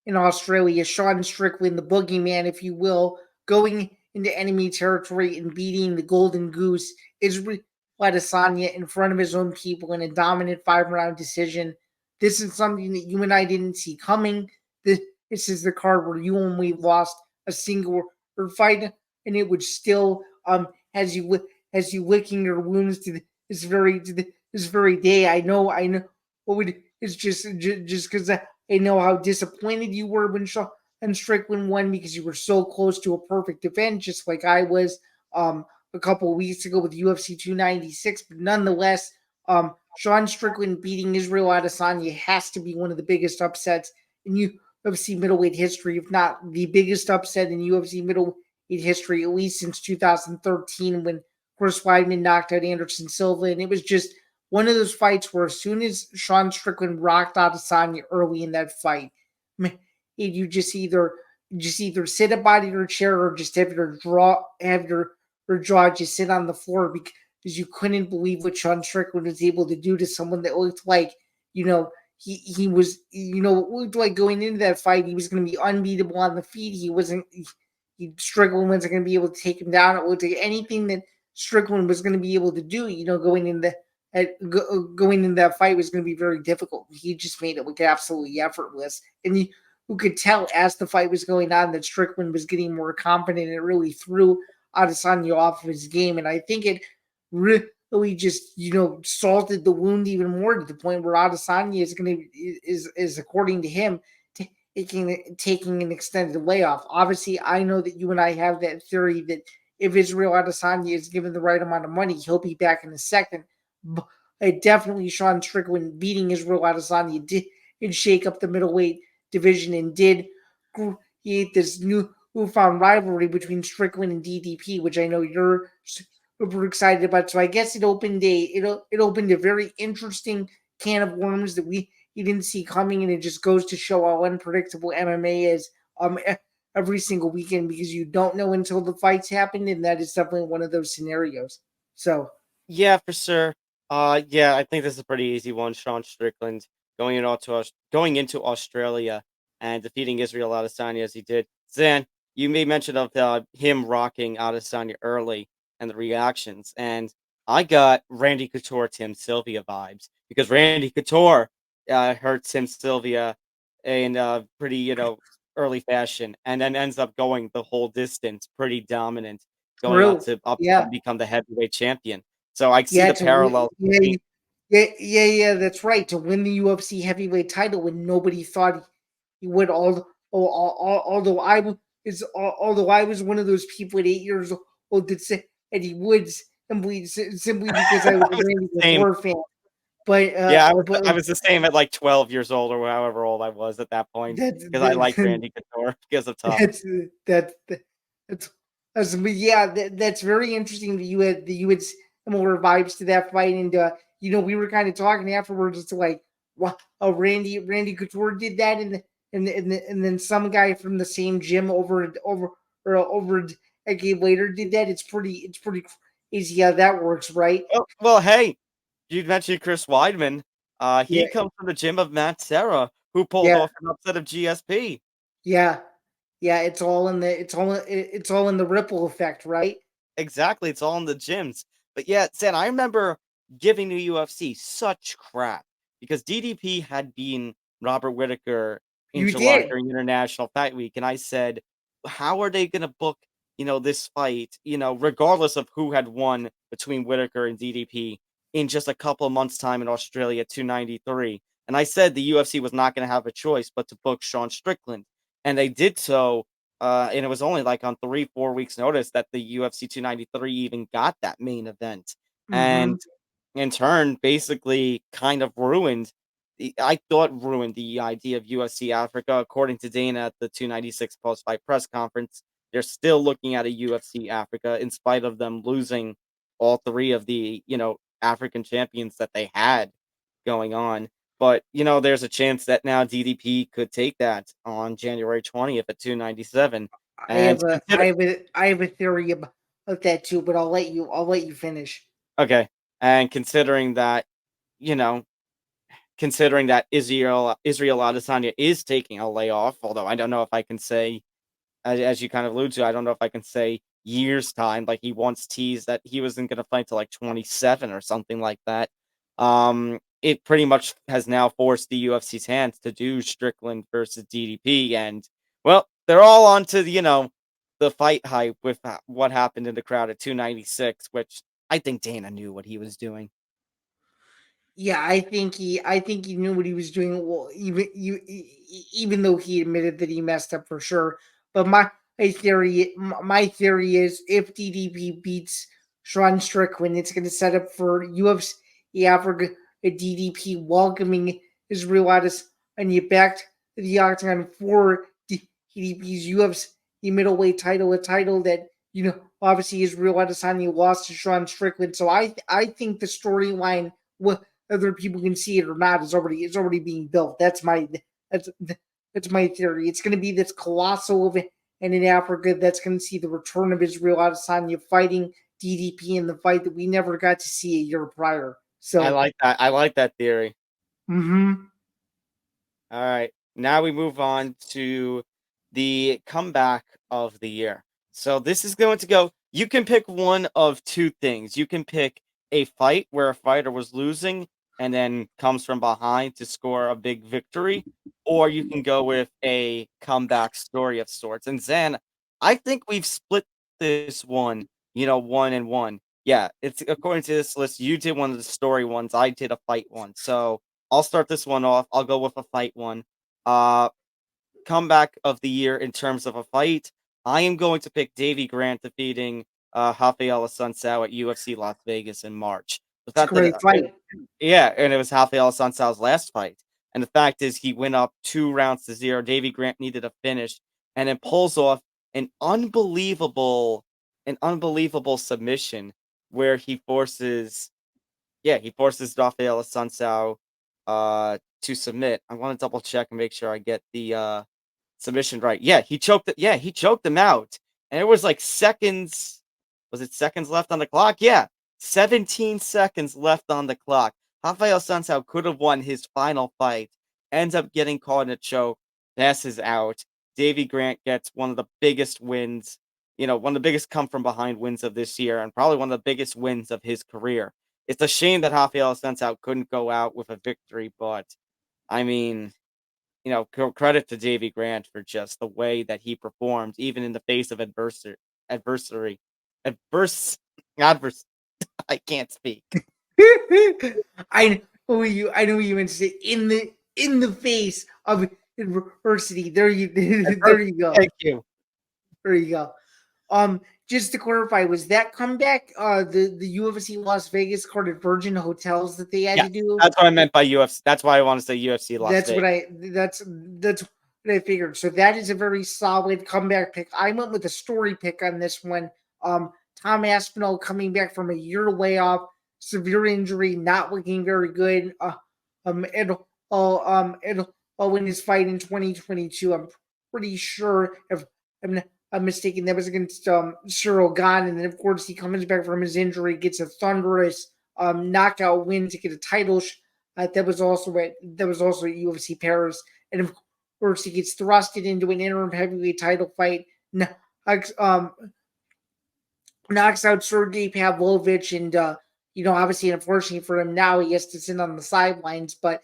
in Australia. Sean Strickland, the boogeyman, if you will, going into enemy territory and beating the Golden Goose Israel Adesanya in front of his own people in a dominant 5 round decision. This is something that you and I didn't see coming. This is the card where you only lost a single fight, and it would still has you licking your wounds to this very day. I know what would it's just because I know how disappointed you were when Shaw and Strickland won because you were so close to a perfect event, just like I was a couple of weeks ago with UFC 296. But nonetheless, Sean Strickland beating Israel Adesanya has to be one of the biggest upsets in UFC middleweight history, if not the biggest upset in UFC middleweight history, at least since 2013 when Chris Weidman knocked out Anderson Silva. And it was just one of those fights where as soon as Sean Strickland rocked Adesanya early in that fight, and you just either sit up out of your chair or just have your jaw just sit on the floor because you couldn't believe what Sean Strickland was able to do to someone that looked like, you know, he was, it looked like going into that fight he was going to be unbeatable on the feet. He wasn't. Strickland wasn't going to be able to take him down. It looked like anything that Strickland was going to be able to do, going in that fight was going to be very difficult. He just made it look absolutely effortless, and you could tell as the fight was going on that Strickland was getting more confident. It really threw Adesanya off of his game, and I think it really just salted the wound even more to the point where Adesanya is according to him taking an extended layoff. Obviously, I know that you and I have that theory that if Israel Adesanya is given the right amount of money, he'll be back in a second. But definitely Sean Strickland beating Israel Adesanya did shake up the middleweight division and did create this newfound rivalry between Strickland and DDP, which I know you're super excited about. So I guess it opened a very interesting can of worms that you didn't see coming, and it just goes to show how unpredictable MMA is every single weekend because you don't know until the fights happen, and that is definitely one of those scenarios. So Yeah, for sure. Yeah, I think this is a pretty easy one. Sean Strickland going into Australia and defeating Israel Adesanya as he did. Zan, you made mention of him rocking Adesanya early and the reactions, and I got Randy Couture, Tim Sylvia vibes because Randy Couture hurt Tim Sylvia in pretty early fashion, and then ends up going the whole distance, pretty dominant, going on true. to Yeah. become the heavyweight champion. So I see Yeah, the parallels between yeah, that's right. To win the UFC heavyweight title when nobody thought he would. Although although I was one of those people at 8 years old that said he would simply because I was I a was Randy the same. Couture fan. But Yeah, but I was the same at like 12 years old or however old I was at that point that's because I liked Randy Couture because of Tough. that's that that's but yeah, that's very interesting that you had similar vibes to that fight, and we were kind of talking afterwards. It's like, wow, Randy Couture did that, and then some guy from the same gym over a decade later did that. It's pretty crazy how that works, right? Well, hey, you mentioned Chris Weidman. Yeah, He comes from the gym of Matt Serra, who pulled yeah, off an upset of GSP. yeah, yeah. It's all in the ripple effect, right? Exactly, it's all in the gyms. But yeah, San, I remember giving the UFC such crap because DDP had beaten Robert Whitaker in You July did. during International Fight Week, and I said, "How are they going to book, this fight, regardless of who had won between Whitaker and DDP in just a couple of months' time in Australia at 293?" And I said the UFC was not going to have a choice but to book Sean Strickland, and they did so and it was only like on 3-4 weeks notice that the UFC 293 even got that main event. Mm-hmm. And in turn, basically kind of I thought ruined the idea of UFC Africa. According to Dana at the 296 post fight press conference, they're still looking at a UFC Africa in spite of them losing all three of the, African champions that they had going on. But, there's a chance that now DDP could take that on January 20th at 297. I And have a I consider have a I have a theory about that too, but I'll let you finish. okay, and you know, considering that Israel Adesanya is taking a layoff, although I don't know if I can say, as you kind of allude to, I don't know if I can say years time, like he once teased that he wasn't going to fight till like 27 or something like that. It pretty much has now forced the UFC's hands to do Strickland versus DDP, and well, they're all onto the fight hype with what happened in the crowd at 296, which I think Dana knew what he was doing. Yeah, I think he knew what he was doing. Well, even though he admitted that he messed up for sure. But my theory is if DDP beats Sean Strickland, it's going to set up for UFC Africa a DDP welcoming Israel Adesanya back to the octagon for DDP's UFC middleweight title, a title that obviously Israel Adesanya lost to Sean Strickland. So I think the storyline will, whether people can see it or not, is already being built. That's That's my theory. It's going to be this colossal event in Africa that's going to see the return of Israel Adesanya fighting DDP in the fight that we never got to see a year prior. I So, like that. I like that theory. mm-hmm. All right. Now we move on to the comeback of the year. So this is going to go. You can pick one of two things. You can pick a fight where a fighter was losing and then comes from behind to score a big victory, or you can go with a comeback story of sorts. And Zan, I think we've split this one, 1-1. Yeah, it's according to this list. You did one of the story ones. I did a fight one. So I'll start this one off. I'll go with a fight one. Uh, Comeback of the year in terms of a fight. I am going to pick Davy Grant defeating Rafael Assunção at UFC Las Vegas in March. The It's a fact that great fight. yeah, and it was Rafael Assunção's last fight. And the fact is, he went up 2 rounds to 0. Davy Grant needed a finish, and then pulls off an unbelievable submission where he forces Rafael Assunção to submit. I want to double check and make sure I get the submission right. He choked him out. And it was like seconds. Was it seconds left on the clock? Yeah. 17 seconds left on the clock. Rafael Assunção could have won his final fight. Ends up getting caught in a choke. Passes out. Davy Grant gets one of the biggest wins, one of the biggest come from behind wins of this year, and probably one of the biggest wins of his career. It's a shame that Rafael Assunção couldn't go out with a victory, but I mean, credit to Davy Grant for just the way that he performed, even in the face of adversary, adverse, adverse. I can't speak. I I know you meant to say in the face of adversity. There you there you go. Thank you. There you go. Just to clarify, was that comeback the UFC Las Vegas card at Virgin Hotels that they had Yeah, to do? that's what I meant by UFC. That's why I want to say UFC Las That's Vegas. what I that's what I figured. So that is a very solid comeback pick. I went with a story pick on this one. Tom Aspinall coming back from a year layoff, severe injury, not looking very good. It'll win his fight in 2022. I'm pretty sure if I'm mistaken, that was against Cyril Gane, and then of course he comes back from his injury, gets a thunderous knockout win to get a title. That was also at UFC Paris, and of course he gets thrusted into an interim heavyweight title fight. Um, Knocks out Sergey Pavlovich, and obviously, unfortunately for him now, he has to sit on the sidelines. But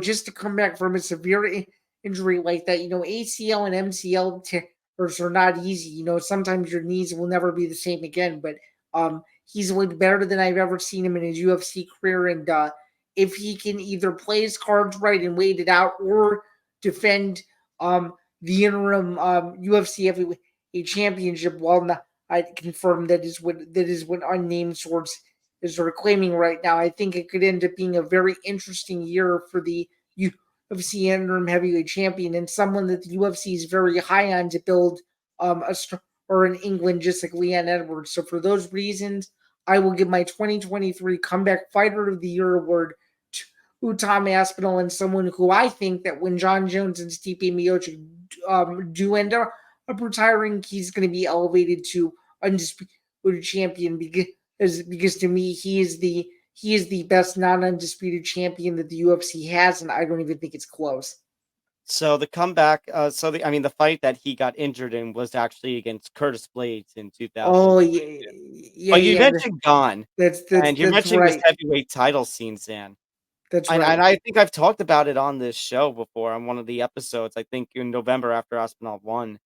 just to come back from a severe injury like that, ACL and MCL tears are not easy. Sometimes your knees will never be the same again. But he's looked better than I've ever seen him in his UFC career, and if he can either play his cards right and wait it out, or defend the interim UFC heavyweight championship while not. I confirm that is what unnamed source is reclaiming right now. I think it could end up being a very interesting year for the UFC interim heavyweight champion, and someone that the UFC is very high on to build or in England, just like Leon Edwards. So for those reasons, I will give my 2023 Comeback Fighter of the Year award to Tom Aspinall, and someone who I think that when John Jones and Stipe Miocic do end up retiring, he's going to be elevated to undisputed champion because to me he is the best non-undisputed champion that the UFC has, and I don't even think it's close. So the comeback, the fight that he got injured in was actually against Curtis Blades in 2000. Oh yeah, but you mentioned Gane, and you that's mentioned right. this heavyweight title scene, Zan. That's And, right. and I think I've talked about it on this show before on one of the episodes. I think in November after Aspinall won.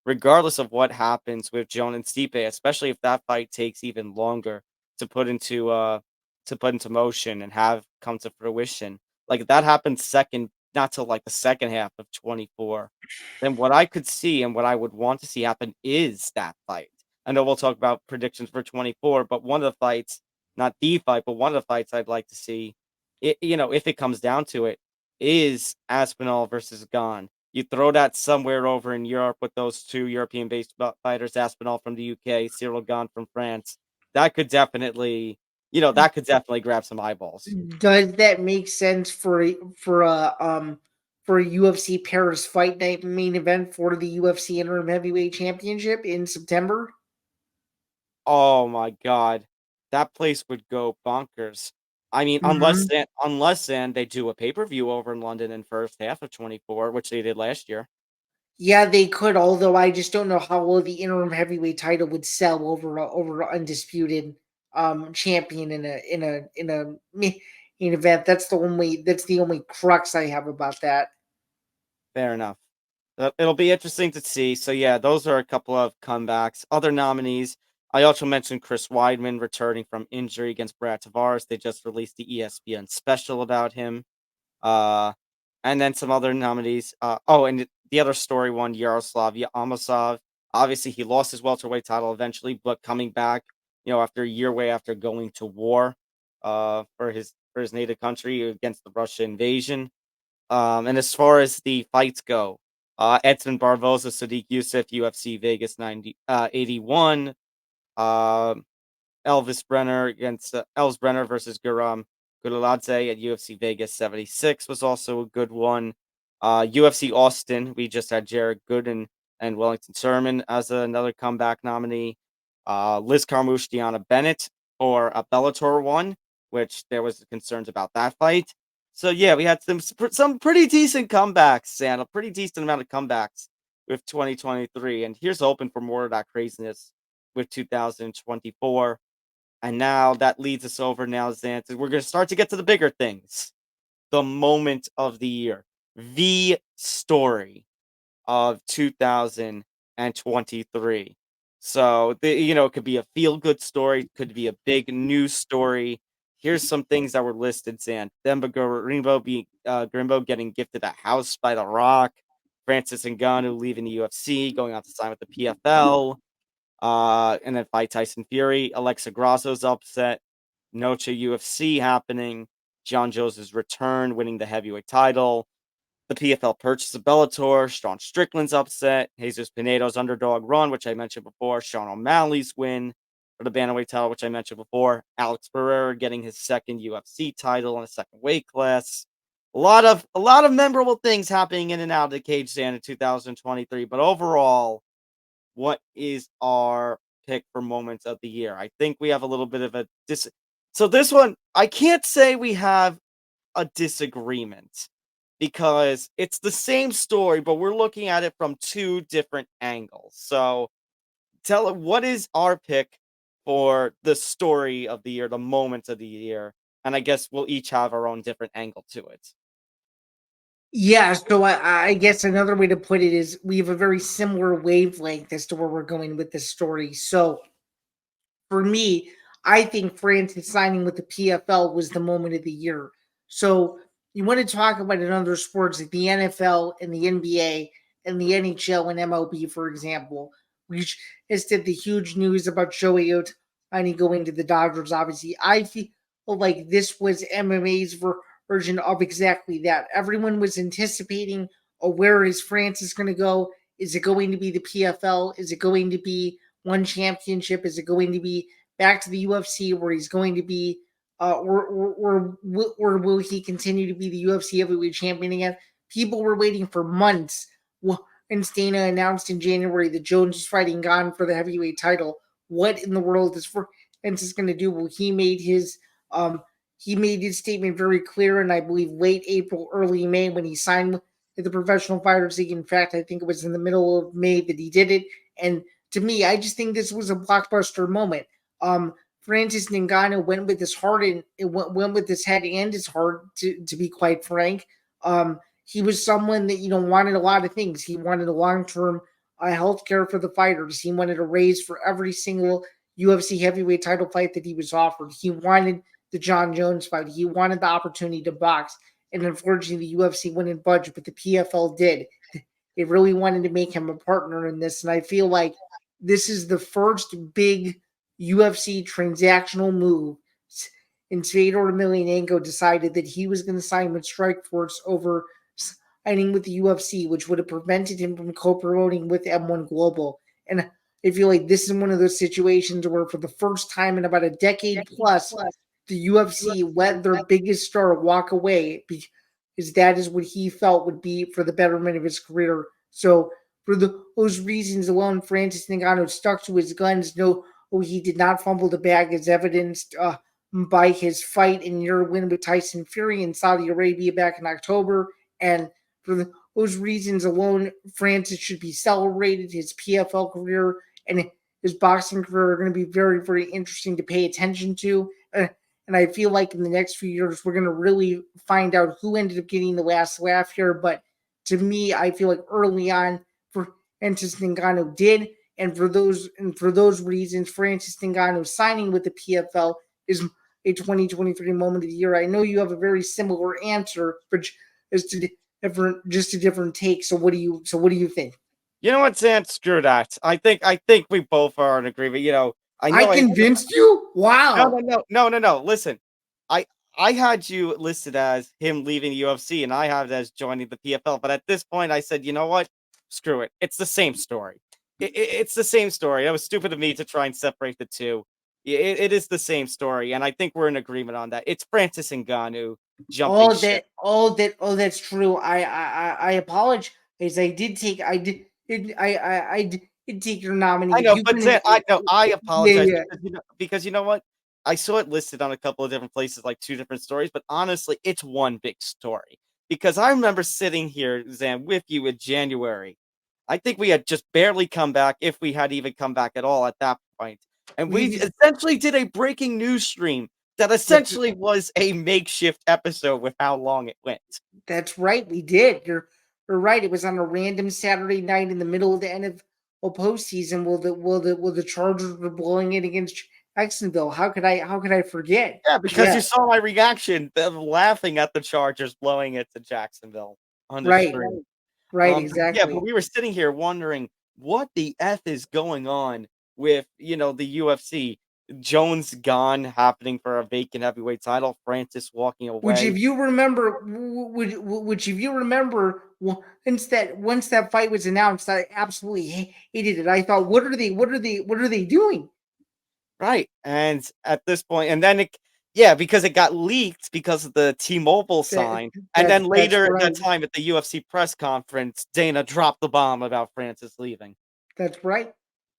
Regardless of what happens with Joan and Stipe, especially if that fight takes even longer to put into motion and have come to fruition, like if that happens not till like the second half of 24, then what I could see and what I would want to see happen is that fight. I know we'll talk about predictions for 24, but one of the fights, not the fight, but one of the fights I'd like to see, if it comes down to it, is Aspinall versus Gane. You throw that somewhere over in Europe with those two European-based fighters, Aspinall from the UK, Cyril Gane from France. That could definitely grab some eyeballs. Does that make sense for for a UFC Paris Fight Night main event for the UFC Interim Heavyweight Championship in September. Oh my god. That place would go bonkers. I mean, Mhm. unless then they do a pay-per-view over in London in first half of 24, which they did last year. Yeah, they could, although I just don't know how well the interim heavyweight title would sell over a undisputed champion in a main event. That's the only crux I have about that. Fair enough. It'll be interesting to see. So yeah, those are a couple of comebacks. Other nominees. I also mentioned Chris Weidman returning from injury against Brad Tavares. They just released the ESPN special about him. Uh, and then some other nominees. And the other story one, Yaroslav Amosov. Obviously, he lost his welterweight title eventually, but coming back, after a year away after going to war, for his native country against the Russian invasion. And as far as the fights go, Edson Barboza, Sadiq Youssef, UFC Vegas 81. Um, Elvis Brenner versus Guram Gudaladze at UFC Vegas 76 was also a good one. UFC Austin, we just had Jared Gooden and Wellington Sermon as another comeback nominee. Liz Carmouche, Deanna Bennett for a Bellator one, which there was concerns about that fight. So yeah, we had some pretty decent comebacks and a pretty decent amount of comebacks with 2023. And here's hoping for more of that craziness with 2024. And now that leads us over now, Xanth. We're going to start to get to the bigger things. The moment of the year. The story of 2023. So, it could be a feel-good story. Could be a big news story. Here's some things that were listed, Xanth. Demba Grimbo getting gifted a house by The Rock. Francis Ngannou leaving the UFC, going on to sign with the PFL. And then fight Tyson Fury, Alexa Grasso's upset, Noche UFC happening, John Jones' return, winning the heavyweight title, the PFL purchase of Bellator, Sean Strickland's upset, Jesus Pinedo's underdog run, which I mentioned before, Sean O'Malley's win for the bantamweight title, which I mentioned before, Alex Pereira getting his second UFC title in a second weight class. A lot of memorable things happening in and out of the cage stand in 2023, but overall, what is our pick for moments of the year? I think we have a little bit of a so this one, I can't say we have a disagreement because it's the same story, but we're looking at it from two different angles. So tell it, what is our pick for the story of the year, the moments of the year? And I guess we'll each have our own different angle to it. Yeah, so I guess another way to put it is we have a very similar wavelength as to where we're going with this story. So for me, I think Francis signing with the PFL was the moment of the year. So you want to talk about in other sports like the NFL and the NBA and the NHL and MLB, for example, which has did the huge news about Joey Ohtani going to the Dodgers. Obviously, I feel like this was MMA's version of exactly that. Everyone was anticipating, where is Francis going to go? Is it going to be the PFL? Is it going to be one championship? Is it going to be back to the UFC where he's going to be, or will he continue to be the UFC heavyweight champion again? People were waiting for months. And Dana announced in January that Jones is fighting Gane for the heavyweight title. What in the world is Francis going to do? Well, he made his statement very clear, and I believe late April, early May, when he signed with the Professional Fighters League. In fact, I think it was in the middle of May that he did it. And to me, I just think this was a blockbuster moment. Francis Ngannou went with his heart and it went with his head and his heart. To be quite frank, he was someone that wanted a lot of things. He wanted a long-term health care for the fighters. He wanted a raise for every single UFC heavyweight title fight that he was offered. He wanted the John Jones fight. He wanted the opportunity to box. And unfortunately, the UFC wouldn't budge, but the PFL did. They really wanted to make him a partner in this. And I feel like this is the first big UFC transactional move. And Fedor Emelianenko decided that he was going to sign with Strikeforce over signing with the UFC, which would have prevented him from co-promoting with M1 Global. And I feel like this is one of those situations where, for the first time in about a decade plus, the UFC let their biggest star walk away is that is what he felt would be for the betterment of his career. So for those reasons alone, Francis Ngannou stuck to his guns. No, he did not fumble the bag, as evidenced by his fight and near win with Tyson Fury in Saudi Arabia back in October. And for those reasons alone, Francis should be celebrated. His PFL career and his boxing career are going to be very, very interesting to pay attention to. And I feel like in the next few years, we're going to really find out who ended up getting the last laugh here. But to me, I feel like early on, Francis Ngannou did. And for those reasons, Francis Ngannou signing with the PFL is a 2023 moment of the year. I know you have a very similar answer, but just a different take. So what do you think? You know what, Sam? Screw that. I think we both are in agreement. I I know convinced you? no, Wow. no, no, no, no, no. Listen, I I had you listed as him leaving the UFC, and I have it as joining the PFL. But at this point, I said, you know what? Screw it. It's the same story. It's the same story. It was stupid of me to try and separate the two. It is the same story, and I think we're in agreement on that. It's Francis Ngannou jumping ship. That's true. I apologize. I did take your I nominee. know, You but can, Zan, I know, I yeah, apologize yeah. because you know what? I saw it listed on a couple of different places, like 2 different stories, but honestly, it's one big story. Because I remember sitting here, Zan, with you in January. I think we had just barely come back, if we had even come back at all at that point. And we We essentially did a breaking news stream that that's essentially was a makeshift episode with how long it went. that's right. We did. You're right. It was on a random Saturday night in the middle of the NFL postseason. Will the Chargers were blowing it against Jacksonville? How could I forget? Yeah, because Yeah. you saw my reaction, them laughing at the Chargers blowing it to Jacksonville on the Right. stream. Right. But Exactly. we were sitting here wondering what the F is going on with, the UFC. Jones gone, happening for a vacant heavyweight title, Francis walking Which, away. if you remember, which if you remember, once that fight was announced, I absolutely hated it. I thought, what are they doing? Right. And at this point, and then yeah, because it got leaked because of the T-Mobile That sign. And then that's later right. that time at the UFC press conference, Dana dropped the bomb about Francis leaving. That's right.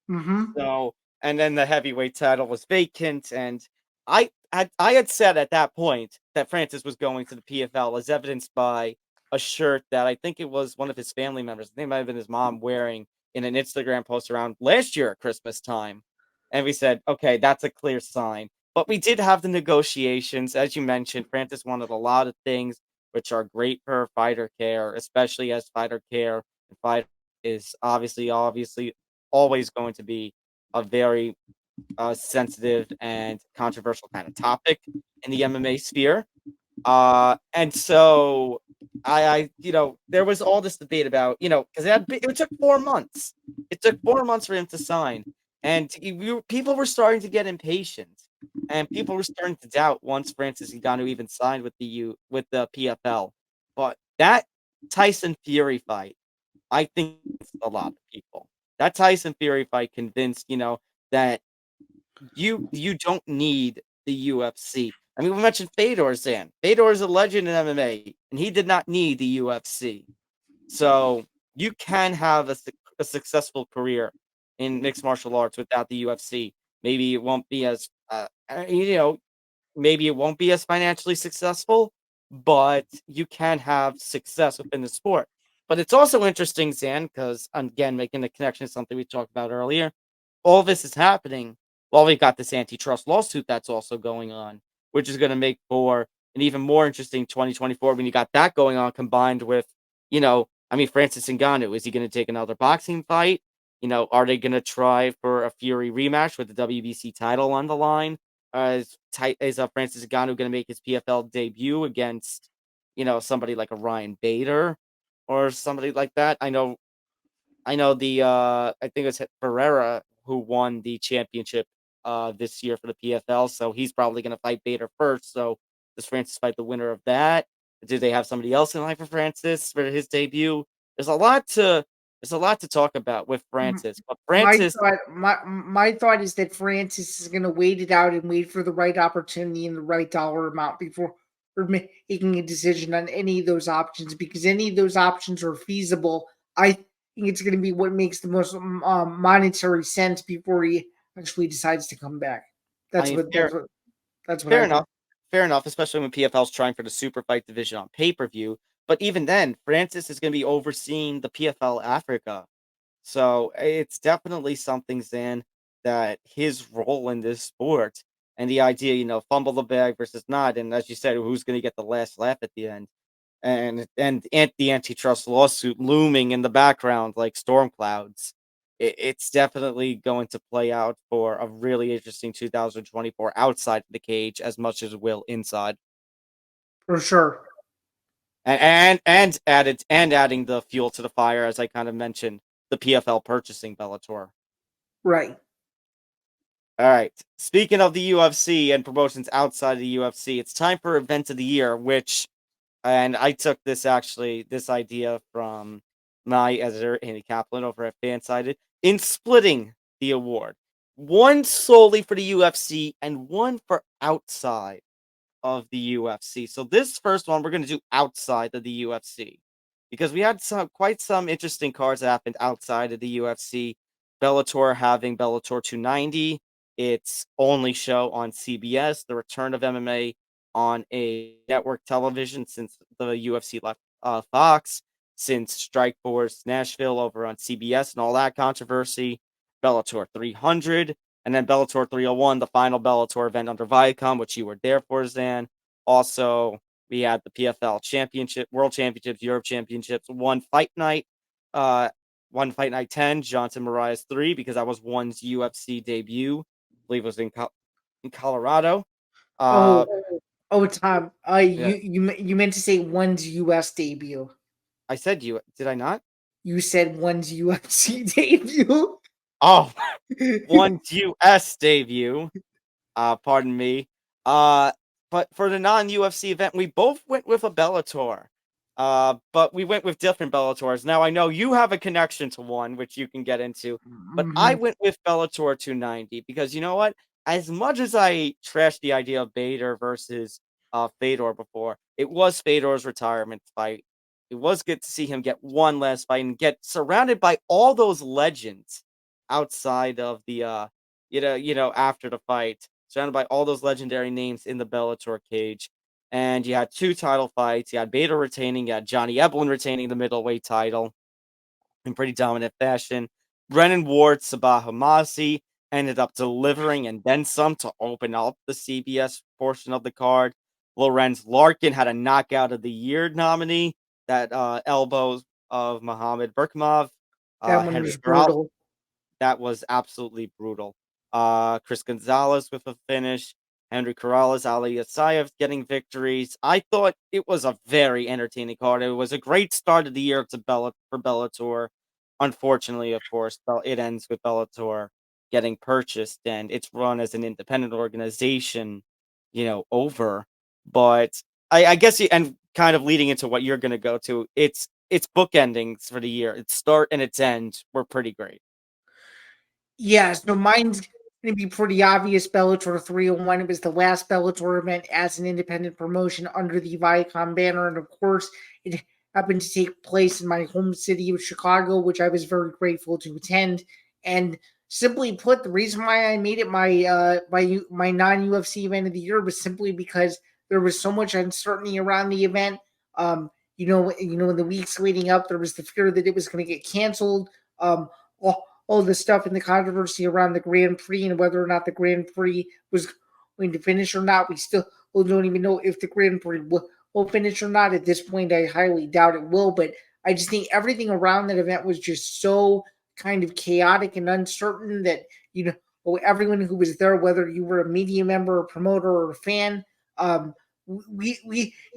Mm-hmm. So, and then the heavyweight title was vacant, and I had said at that point that Francis was going to the PFL, as evidenced by a shirt that I think it was one of his family members, I think it might have been his mom, wearing in an Instagram post around last year at Christmas time. And we said, okay, that's a clear sign. But we did have the negotiations, as you mentioned. Francis wanted a lot of things, which are great for fighter care, especially as fighter care and fight is obviously always going to be a very sensitive and controversial kind of topic in the MMA sphere. And so there was all this debate about, because it took 4 months. It took 4 months for him to sign, and people were starting to get impatient, and people were starting to doubt once Francis Ngannou even signed with the PFL. But that Tyson Fury fight, I think, it's a lot of people. That Tyson Fury fight convinced, that you don't need the UFC. I mean, we mentioned Fedor Zan. Fedor is a legend in MMA, and he did not need the UFC. So you can have a successful career in mixed martial arts without the UFC. Maybe it won't be as maybe it won't be as financially successful, but you can have success within the sport. But it's also interesting, Zan, because again, making the connection to something we talked about earlier, all this is happening while we've got this antitrust lawsuit that's also going on, which is going to make for an even more interesting 2024 when you got that going on combined with, Francis Ngannou. Is he going to take another boxing fight? Are they going to try for a Fury rematch with the WBC title on the line? Is Francis Ngannou going to make his PFL debut against, somebody like a Ryan Bader or somebody like that? I know I think it's Ferreira who won the championship this year for the PFL, so he's probably going to fight Bader first. So does Francis fight the winner of that? Do they have somebody else in line for Francis for his debut? There's a lot to there's a lot to talk about with M- Francis, but My Francis, my thought is that Francis is going to wait it out and wait for the right opportunity and the right dollar amount for making a decision on any of those options, because any of those options are feasible. I think it's going to be what makes the most monetary sense before he actually decides to come back. I That's mean, what that's what that's what fair I think. enough. Fair enough, especially when PFL's trying for the super fight division on pay-per-view. But even then, Francis is going to be overseeing the PFL Africa. So it's definitely something, Zan, that his role in this sport and the idea, fumble the bag versus not, and as you said, who's going to get the last laugh at the end, and the antitrust lawsuit looming in the background like storm clouds. It's definitely going to play out for a really interesting 2024 outside the cage as much as it will inside. For sure. And adding the fuel to the fire, as I kind of mentioned, the PFL purchasing Bellator. Right. All right. Speaking of the UFC and promotions outside of the UFC, it's time for event of the year, and I took this idea from my editor, Andy Kaplan, over at Fansided, in splitting the award. One solely for the UFC and one for outside of the UFC. So this first one we're going to do outside of the UFC because we had quite some interesting cards that happened outside of the UFC. Bellator having Bellator 290, its only show on CBS, the return of MMA on a network television since the UFC left Fox, since Strikeforce Nashville over on CBS and all that controversy. Bellator 300, and then Bellator 301, the final Bellator event under Viacom, which you were there for, Zan. Also, we had the PFL Championship, World Championships, Europe Championships, one fight night 10, Johnson Marias 3, because that was one's UFC debut. I believe it was in Colorado. Uh, Oh, Tom. yeah, You meant to say one's US debut. I said did I not? You said one's UFC debut. Oh, one's US debut. Pardon me. Uh, but for the non-UFC event, we both went with a Bellator. But we went with different Bellators. Now I know you have a connection to one, which you can get into, but I Mhm. went with Bellator 290 because you know what? As much as I trashed the idea of Bader versus Fedor before, it was Fedor's retirement fight. It was good to see him get one last fight and get surrounded by all those legends outside of the after the fight, surrounded by all those legendary names in the Bellator cage. And you had two title fights. You had Bader retaining, you had Johnny Eblen retaining the middleweight title in pretty dominant fashion. Brennan Ward, Sabah Hamasi ended up delivering and then some to open up the CBS portion of the card. Lorenz Larkin had a knockout of the year nominee, that elbows of Muhammad Berkmov. That one Henry was Corral, brutal. that was absolutely brutal. Chris Gonzalez with a finish. Henry Corrales, Ali Asayev getting victories. I thought it was a very entertaining card. It was a great start of the year for Bellator. Unfortunately, of course, it ends with Bellator getting purchased and it's run as an independent organization, over. But I guess, and kind of leading into what you're going to go to, it's bookendings for the year. Its start and its end were pretty great. Yeah, so mine's going to be pretty obvious. Bellator 301. It was the last Bellator event as an independent promotion under the Viacom banner. And of course, it happened to take place in my home city of Chicago, which I was very grateful to attend. And simply put, the reason why I made it my non UFC event of the year was simply because there was so much uncertainty around the event. In the weeks leading up, there was the fear that it was going to get canceled. All the stuff and the controversy around the Grand Prix and whether or not the Grand Prix was going to finish or not. We still don't even know if the Grand Prix will finish or not. At this point, I highly doubt it will, but I just think everything around that event was just so kind of chaotic and uncertain that, everyone who was there, whether you were a media member, a promoter, or a fan, we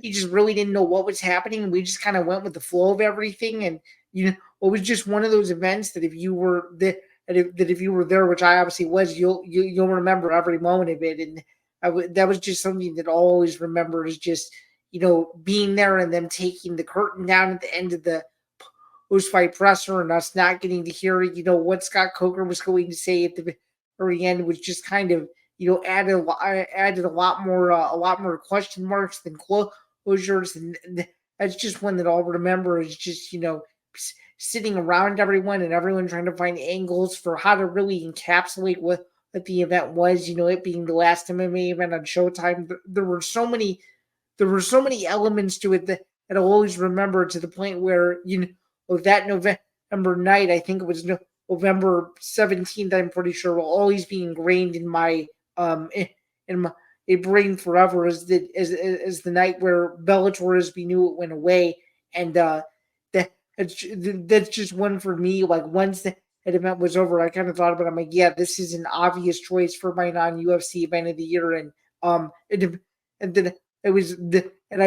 you just really didn't know what was happening. We just kind of went with the flow of everything, and it was just one of those events that if you were if you were there, which I obviously was, you'll remember every moment of it, and that was just something that I'll always remember is just being there and them taking the curtain down at the end of the post fight presser and us not getting to hear what Scott Coker was going to say at the very end was just kind of added a lot more question marks than closures, and that's just one that I'll remember is just sitting around everyone and everyone trying to find angles for how to really encapsulate what the event was. It being the last MMA event on Showtime. There were so many elements to it that I'll always remember, to the point where that November night, I think it was November 17th, I'm pretty sure, will always be ingrained in my my brain forever, as the night where Bellator, as we knew it, went away. And that's just one for me. Like, once that event was over, I kind of thought about it. I'm like, yeah, this is an obvious choice for my non-UFC event of the year. And and then I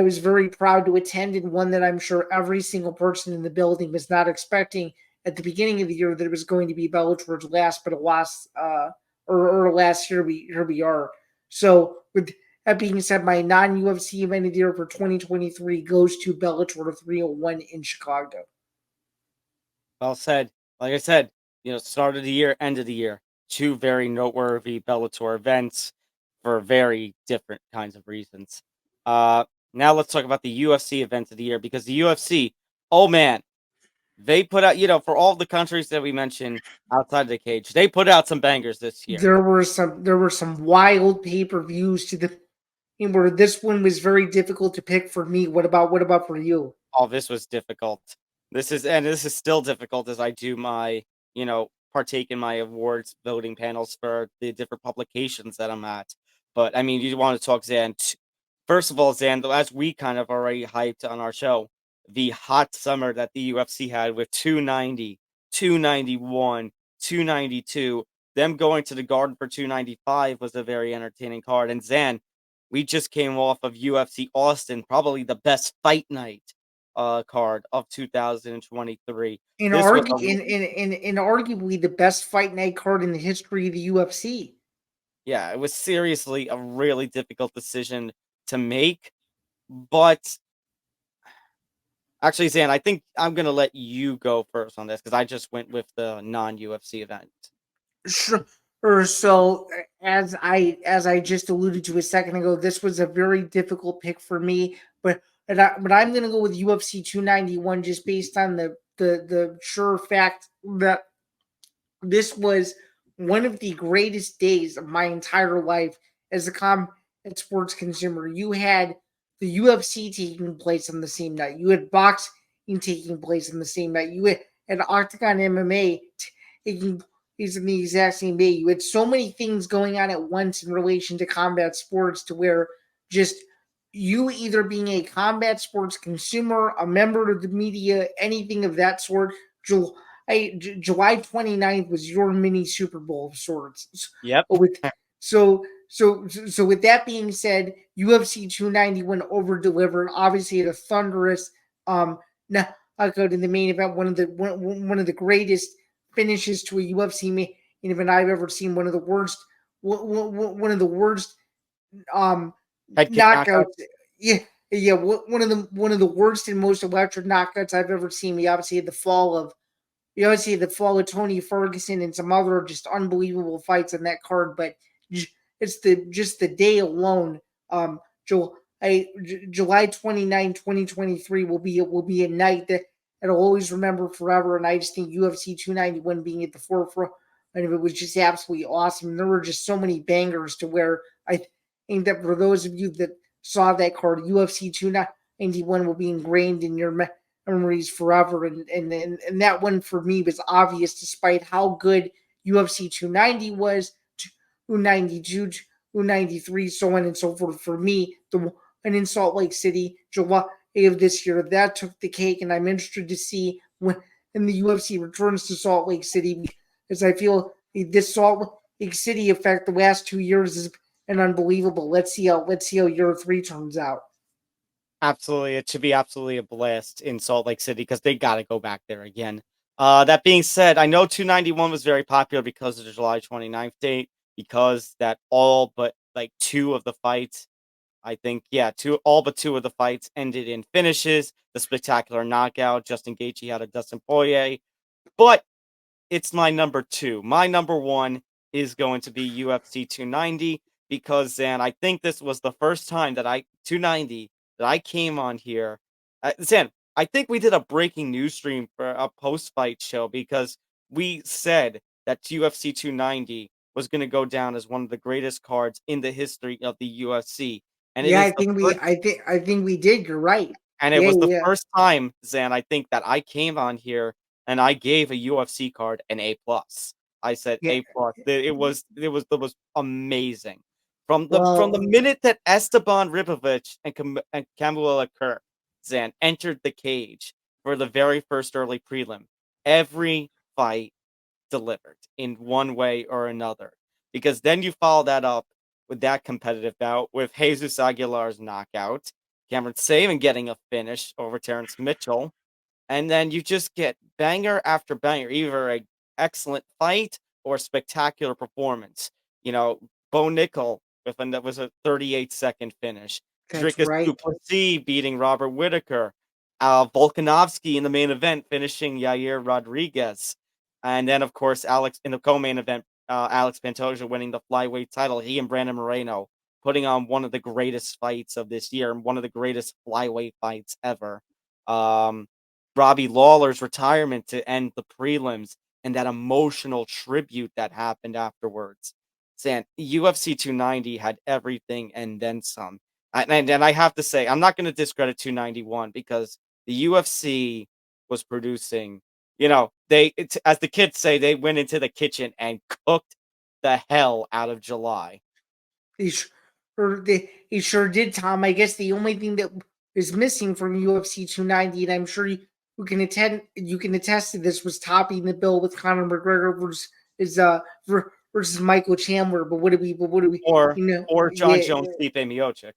was very proud to attend, and one that I'm sure every single person in the building was not expecting at the beginning of the year, that it was going to be Bellator's last, but or last year. Here we are. So, with that being said, my non-UFC event of the year for 2023 goes to Bellator 301 in Chicago. Well said. Like I said, start of the year, end of the year, two very noteworthy Bellator events for very different kinds of reasons. Now let's talk about the UFC event of the year, because the UFC, oh man, they put out, for all the countries that we mentioned outside the cage, they put out some bangers this year. There were some wild pay-per-views where this one was very difficult to pick for me. What about for you? Oh, this was difficult. This is still difficult as I do my, partake in my awards voting panels for the different publications that I'm at. But I mean, you want to talk Zan. First of all, Zan, as we kind of already hyped on our show, the hot summer that the UFC had with 290, 291, 292, them going to the Garden for 295 was a very entertaining card. And Zan, we just came off of UFC Austin, probably the best fight night card of 2023. And This was arguably the best fight night card in the history of the UFC. Yeah, it was seriously a really difficult decision to make. But actually, Zan, I think I'm gonna let you go first on this, because I just went with the non-UFC event. Sure. So, as I just alluded to a second ago, this was a very difficult pick for me, but I'm going to go with UFC 291, just based on the sure fact that this was one of the greatest days of my entire life as a combat sports consumer. You had the UFC taking place on the same night. You had boxing taking place on the same night. You had Octagon MMA taking place in the exact same day. You had so many things going on at once in relation to combat sports, to where just you either being a combat sports consumer, a member of the media, anything of that sort, July 29th was your mini Super Bowl of sorts. Yep. So with that being said, UFC 291 over delivered. Obviously, at a thunderous knockout in the main event, one of the greatest finishes to a UFC main event I've ever seen. One of the worst knockouts. Yeah, one of the worst and most electric knockouts I've ever seen. We obviously had the fall of Tony Ferguson and some other just unbelievable fights on that card. But it's the day alone. July 29, 2023 will be a night that I'll always remember forever. And I just think UFC 291 being at the forefront of it was just absolutely awesome. And there were just so many bangers, to where I think that for those of you that saw that card, UFC 291 will be ingrained in your memories forever. And that one for me was obvious, despite how good UFC 290 was, 292, 293, so on and so forth. For me, the one in Salt Lake City, July of this year, that took the cake. And I'm interested to see when the UFC returns to Salt Lake City, because I feel this Salt Lake City effect the last 2 years is an unbelievable. Let's see how year 3 turns out. Absolutely, it should be absolutely a blast in Salt Lake City, because they got to go back there again. That being said, I know 291 was very popular because of the July 29th date, because that all but like two of the fights, I think, all but two of the fights ended in finishes. The spectacular knockout, Justin Gaethje out of Dustin Poirier. But it's my number 2. My number 1 is going to be UFC 290. because Zan, I think this was the first time that 290 that I came on here. Zan, I think we did a breaking news stream for a post fight show because we said that UFC 290 was going to go down as one of the greatest cards in the history of the UFC, and it Yeah, is the first I think we did. You're right. and it Yeah, was the yeah, first time, Zan, I think that I came on here and I gave a UFC card an A plus. I said yeah. A plus. It was amazing. From the Well, minute that Esteban Ribovic and Camuela Kerr, Zan, entered the cage for the very first early prelim, every fight delivered in one way or another. Because then you follow that up with that competitive bout with Jesus Aguilar's knockout, Cameron Saban getting a finish over Terrence Mitchell, and then you just get banger after banger, either a excellent fight or spectacular performance. You know, Bo Nickel that was a 38-second finish. that's Dricus right. Duplessis beating Robert Whitaker. Volkanovski in the main event finishing Yair Rodriguez. And then, of course, Alex in the co-main event, Alex Pantoja winning the flyweight title. He and Brandon Moreno putting on one of the greatest fights of this year and one of the greatest flyweight fights ever. Um, Robbie Lawler's retirement to end the prelims and that emotional tribute that happened afterwards. San UFC 290 had everything and then some. And I have to say, I'm not going to discredit 291 because the UFC was producing, as the kids say, they went into the kitchen and cooked the hell out of July. He sure did, Tom. I guess the only thing that is missing from UFC 290, and I'm sure you can attest to this, was topping the bill with Conor McGregor versus Michael Chandler. But what do we, Or John yeah, Jones, Stipe Miocic.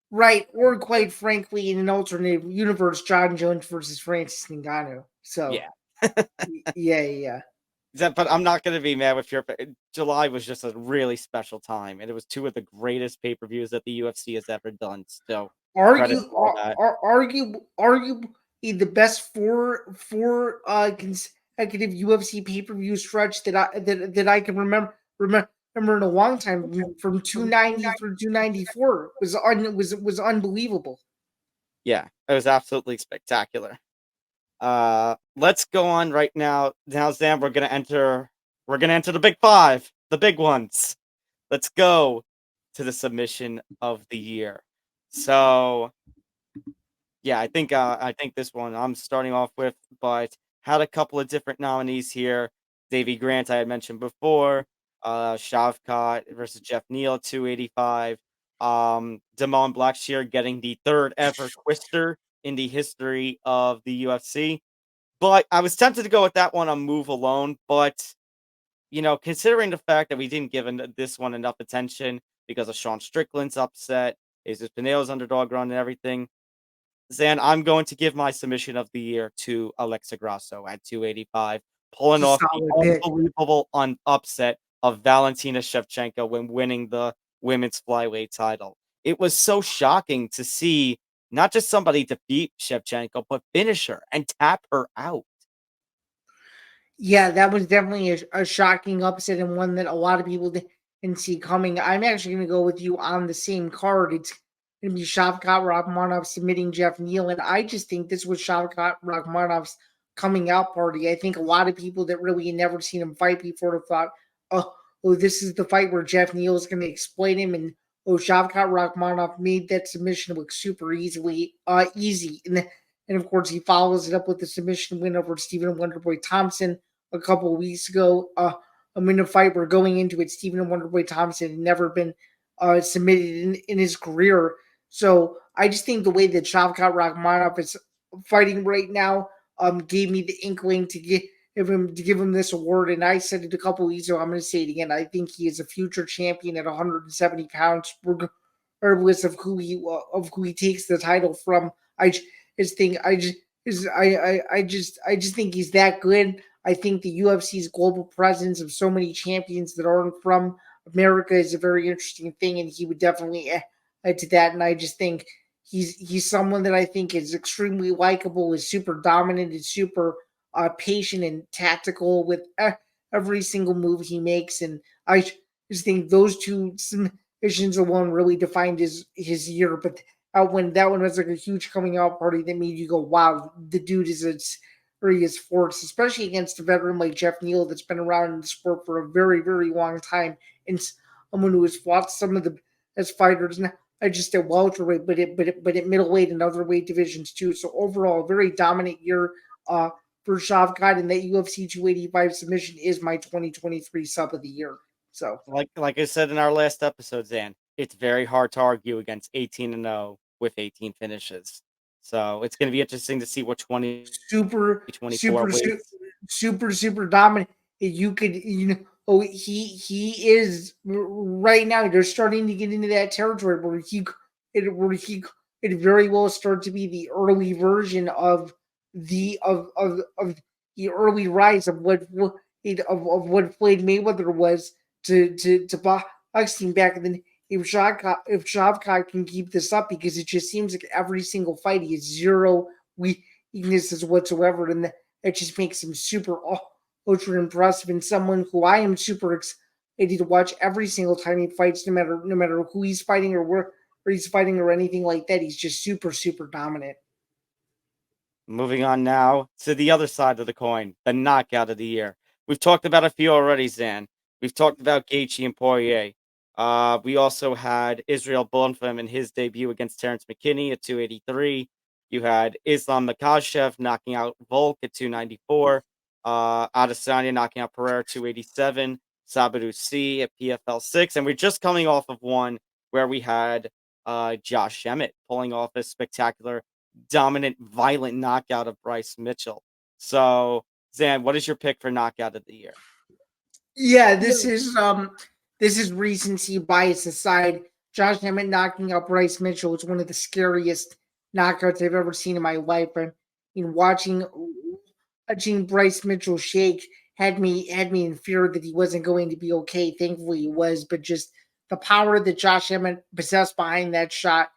right? Or quite frankly, in an alternate universe, John Jones versus Francis Ngannou. So Yeah. yeah. But I'm not going to be mad with your. July was just a really special time, and it was two of the greatest pay per views that the UFC has ever done. So credit argue for all that. arguably the best four consecutive UFC pay per view stretch that I can remember in a long time, from 290 through 294 was unbelievable. Yeah, it was absolutely spectacular. Let's go on right now. Now, Zam, we're gonna enter the big five, the big ones. Let's go to the submission of the year. So yeah, I think this one I'm starting off with, but had a couple of different nominees here. Davy Grant, I had mentioned before. Shavkat versus Jeff Neal, 285. Damon Blackshear getting the third ever Twister in the history of the UFC. But I was tempted to go with that one on Move Alone, but considering the fact that we didn't give this one enough attention because of Sean Strickland's upset, Jesus Pineo's underdog run and everything, Zan, I'm going to give my submission of the year to Alexa Grasso at 285, pulling It's a off the solid pick. unbelievable upset of Valentina Shevchenko when winning the women's flyweight title. It was so shocking to see not just somebody defeat Shevchenko, but finish her and tap her out. Yeah, that was definitely a shocking upset, and one that a lot of people didn't see coming. I'm actually going to go with you on the same card. It's going to be Shavkat Rakhmonov submitting Jeff Neal, and I just think this was Shavkat Rakhmonov's coming out party. I think a lot of people that really had never seen him fight before have thought, oh, this is the fight where Jeff Neal is going to exploit him, and Shavkat Rakhmonov made that submission look super easy, and of course he follows it up with the submission win over Stephen Wonderboy Thompson a couple of weeks ago. In a fight where going into it, Stephen Wonderboy Thompson had never been submitted in his career. So I just think the way that Shavkat Rakhmonov is fighting right now gave me the inkling to give him this award. And I said it a couple of weeks ago. I'm going to say it again. I think he is a future champion at 170 pounds, regardless of who he takes the title from. Just think I just think he's that good. I think the UFC's global presence of so many champions that aren't from America is a very interesting thing, and he would definitely add to that. And I just think he's someone that I think is extremely likable, is super dominant, is super patient and tactical with every single move he makes. And I just think those two submissions alone really defined his year. But that one was like a huge coming out party that made you go, "Wow, the dude is a serious force," especially against a veteran like Jeff Neal that's been around in the sport for a very, very long time, and someone who has fought some of the best fighters. Not just at welterweight, but at middleweight and other weight divisions too. So overall, a very dominant year for Shavkat, and that UFC 285 submission is my 2023 sub of the year. So Like I said in our last episode, Zan, it's very hard to argue against 18-0 with 18 finishes. So it's going to be interesting to see what super, 2024 super, super, weights. super dominant. You could, oh, he is right now. They're starting to get into that territory where he could very well start to be the early version of the early rise of what Floyd Mayweather was to boxing back then. If Shavkat can keep this up, because it just seems like every single fight he has zero weaknesses whatsoever, and that just makes him super ultra impressive, and someone who I am super excited to watch every single time he fights, no matter who he's fighting or where he's fighting or anything like that. He's just super dominant. Moving on now to the other side of the coin, the knockout of the year. We've talked about a few already, Zan. We've talked about Gaethje and Poirier. We also had Israel Bonfim in his debut against Terrence McKinney at 283. You had Islam Makhachev knocking out Volk at 294. Adesanya knocking out Pereira 287. Sabatu C at PFL 6. And we're just coming off of one where we had Josh Emmett pulling off a spectacular dominant, violent knockout of Bryce Mitchell. So, Zan, what is your pick for knockout of the year? Yeah, this is recency bias aside. Josh Emmett knocking out Bryce Mitchell was one of the scariest knockouts I've ever seen in my life. I mean, watching Bryce Mitchell shake had me in fear that he wasn't going to be okay. Thankfully, he was, but just the power that Josh Emmett possessed behind that shot,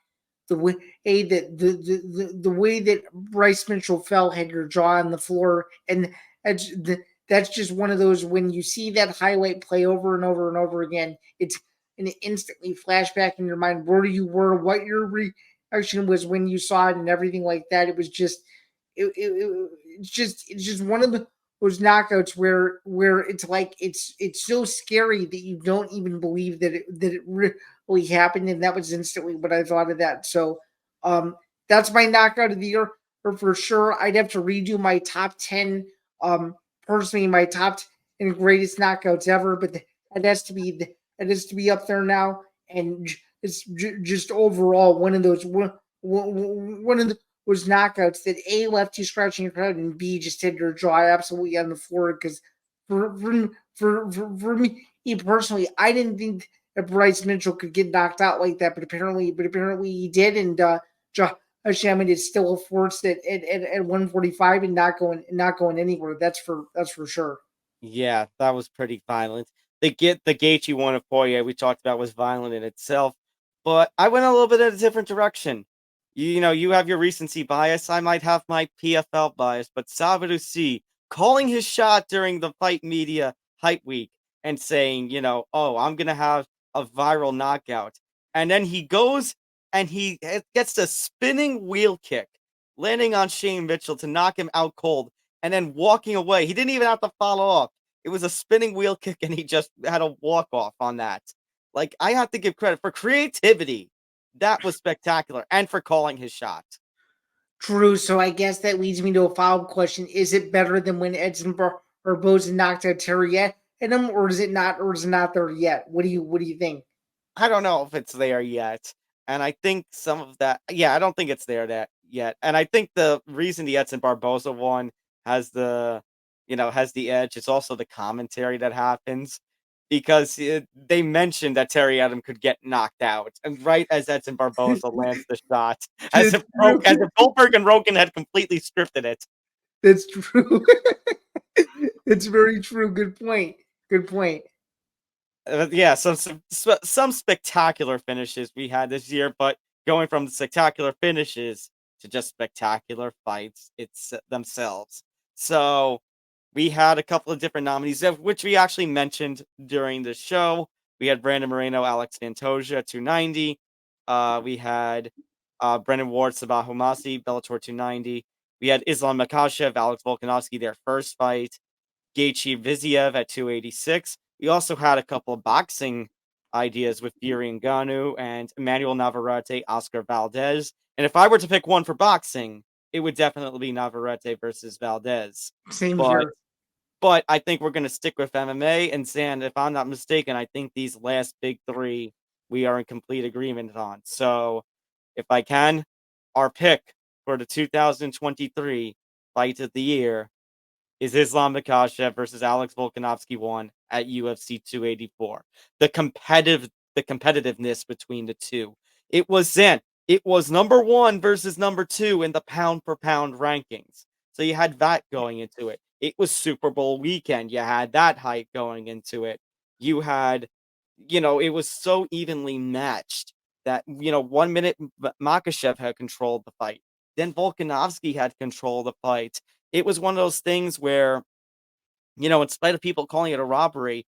the way that the way that Bryce Mitchell fell, had your jaw on the floor, and that's just one of those, when you see that highlight play over and over and over again, it's an instantly flashback in your mind where you were, what your reaction was when you saw it, and everything like that. It was just it's just one of those knockouts where it's like it's so scary that you don't even believe that it really happened, and that was instantly what I thought of that. So that's my knockout of the year for sure. I'd have to redo my top 10, personally, my top 10 greatest knockouts ever, but that has to be up there now, and it's just overall one of those one of those knockouts that A, left you scratching your head, and B, just had your jaw absolutely on the floor. Because for me personally, I didn't think that Bryce Mitchell could get knocked out like that, but apparently he did, and Josh Emmett is still a force at 145 and not going anywhere. That's for sure. Yeah, that was pretty violent. The Gaethje one of Poirier we talked about was violent in itself, but I went a little bit in a different direction. You have your recency bias. I might have my PFL bias, but Sabatu C calling his shot during the fight media hype week and saying, oh, I'm gonna have a viral knockout, and then he goes and he gets the spinning wheel kick, landing on Shane Mitchell to knock him out cold, and then walking away. He didn't even have to follow up. It was a spinning wheel kick, and he just had a walk off on that. Like, I have to give credit for creativity. That was spectacular, and for calling his shot. True. So I guess that leads me to a follow-up question: is it better than when Edson Barboza knocked out Terry Edom, or is it not? Or is it not there yet? What do you think? I don't know if it's there yet. And I think some of that, yeah, I don't think it's there that yet. And I think the reason the Edson Barboza one has has the edge. It's also the commentary that happens, because they mentioned that Terry Adam could get knocked out, and right as Edson Barboza lands the shot, as if Goldberg and Rogan had completely scripted it. That's true. It's very true. Good point. Good point. Yeah, some spectacular finishes we had this year, but going from the spectacular finishes to just spectacular fights themselves. So we had a couple of different nominees, of which we actually mentioned during the show. We had Brandon Moreno, Alex Pantoja at 290. We had Brennan Ward, Sabah Homasi, Bellator 290. We had Islam Makhachev, Alex Volkanovski, their first fight. Gaethje Viziev at 286. We also had a couple of boxing ideas with Fury Ngannou and Emmanuel Navarrete, Oscar Valdez. And if I were to pick one for boxing, it would definitely be Navarrete versus Valdez. Same But here. but I think we're going to stick with MMA. And Zan, if I'm not mistaken, I think these last big three we are in complete agreement on. So if I can, our pick for the 2023 Fight of the Year is Islam Makhachev versus Alex Volkanovski 1 at UFC 284. The competitiveness between the two. It was Zan. It was number 1 versus number 2 in the pound for pound rankings. So you had that going into it. It was Super Bowl weekend. You had that hype going into it. You had, it was so evenly matched that, 1 minute Makhachev had control of the fight. Then Volkanovski had control of the fight. It was one of those things where, in spite of people calling it a robbery,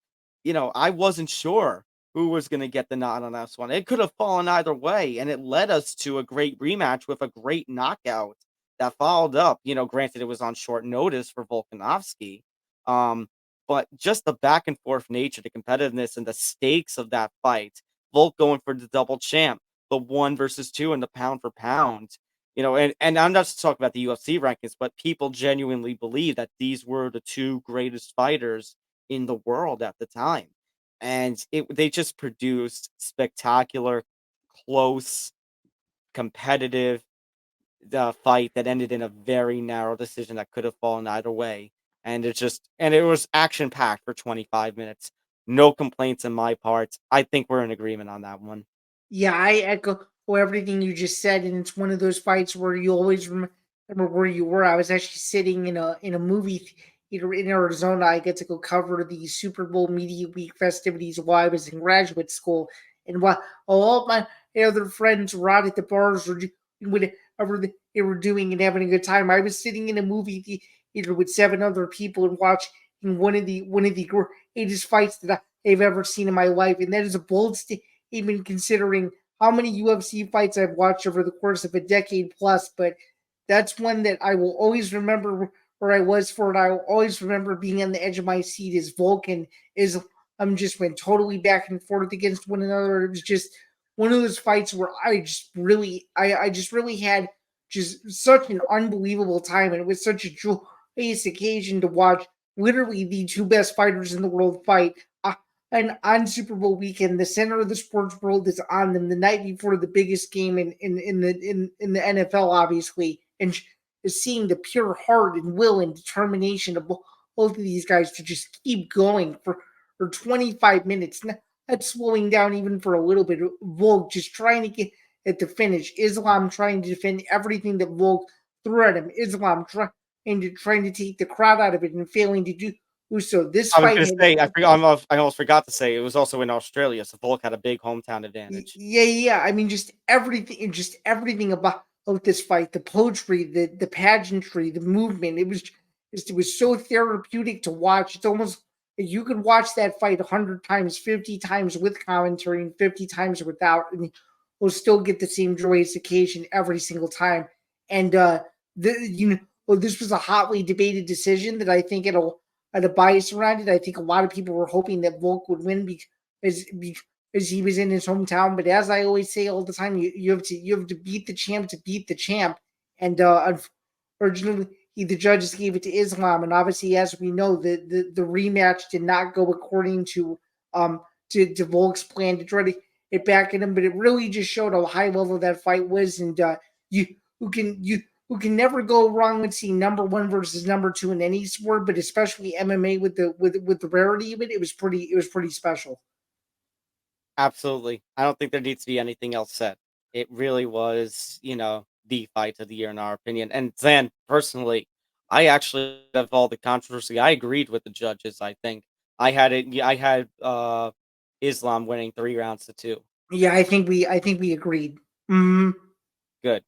I wasn't sure who was going to get the nod on this one. It could have fallen either way, and it led us to a great rematch with a great knockout that followed up. Granted, it was on short notice for Volkanovski, but just the back and forth nature, the competitiveness, and the stakes of that fight. Volk going for the double champ, the 1 versus 2 in the pound for pound. And I'm not just talking about the UFC rankings, but people genuinely believe that these were the 2 greatest fighters in the world at the time. And they just produced spectacular, close, competitive fight that ended in a very narrow decision that could have fallen either way. And it was action packed for 25 minutes. No complaints on my part. I think we're in agreement on that one. Yeah, I echo everything you just said, and it's one of those fights where you always remember where you were. I was actually sitting in a movie theater in Arizona. I get to go cover the Super Bowl Media Week festivities while I was in graduate school, and while all of my other friends were out at the bars or whatever they were doing and having a good time, I was sitting in a movie theater with 7 other people and watching one of the greatest fights that I've ever seen in my life, and that is a bold statement even considering how many UFC fights I've watched over the course of a decade plus. But that's one that I will always remember where I was for it. I will always remember being on the edge of my seat as Vulcan is just went totally back and forth against one another. It was just one of those fights where I just really had just such an unbelievable time, and it was such a joyous occasion to watch literally the 2 best fighters in the world fight. And on Super Bowl weekend, the center of the sports world is on them the night before the biggest game in the NFL, obviously, and seeing the pure heart and will and determination of both of these guys to just keep going for 25 minutes, not slowing down even for a little bit. Volk just trying to get at the finish. Islam trying to defend everything that Volk threw at him. Islam trying to take the crowd out of it and failing to do so. This I was fight going to had say, I almost forgot to say, it was also in Australia, so Volk had a big hometown advantage. Yeah. I mean, just everything about this fight, the poetry, the pageantry, the movement. It was so therapeutic to watch. It's almost you could watch that fight 100 times, 50 times with commentary, and 50 times without, and we'll still get the same joyous occasion every single time. And this was a hotly debated decision that I think it'll had a bias around it. I think a lot of people were hoping that Volk would win because he was in his hometown. But as I always say all the time, you have to beat the champ to beat the champ. And unfortunately, the judges gave it to Islam. And obviously, as we know, the rematch did not go according to Volk's plan to try to get back at him. But it really just showed how high level that fight was. And you who can never go wrong with seeing number 1 versus number 2 in any sport, but especially MMA with the rarity of it. It was pretty special. Absolutely. I don't think there needs to be anything else said. It really was, the fight of the year in our opinion. And Zan, personally, I actually, of all the controversy, I agreed with the judges. I think I had Islam winning 3 rounds to 2. Yeah, I think we agreed. Hmm. Good.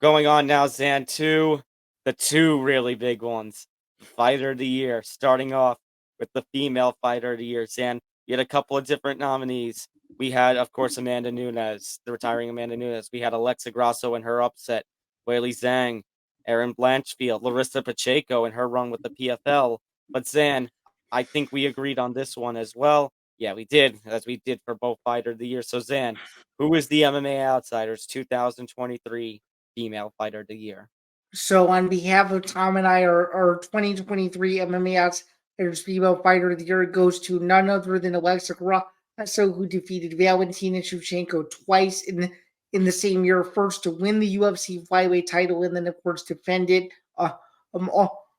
Going on now, Zan, to the 2 really big ones. Fighter of the year, starting off with the female fighter of the year. Zan, You had a couple of different nominees. We had, of course, Amanda Nunes, the retiring Amanda Nunes. We had Alexa Grasso and her upset, Weili Zhang, Erin Blanchfield, Larissa Pacheco and her run with the PFL. But Zan, I think we agreed on this one as well. Yeah, we did, as we did for both Fighter of the Year. So Zan, who is the MMA Outsiders 2023 Female Fighter of the Year? So on behalf of Tom and I, our 2023 MMA Outsiders Female Fighter of the Year goes to none other than Alexa Grasso, who defeated Valentina Shevchenko twice in the same year. First to win the UFC flyweight title, and then of course defend it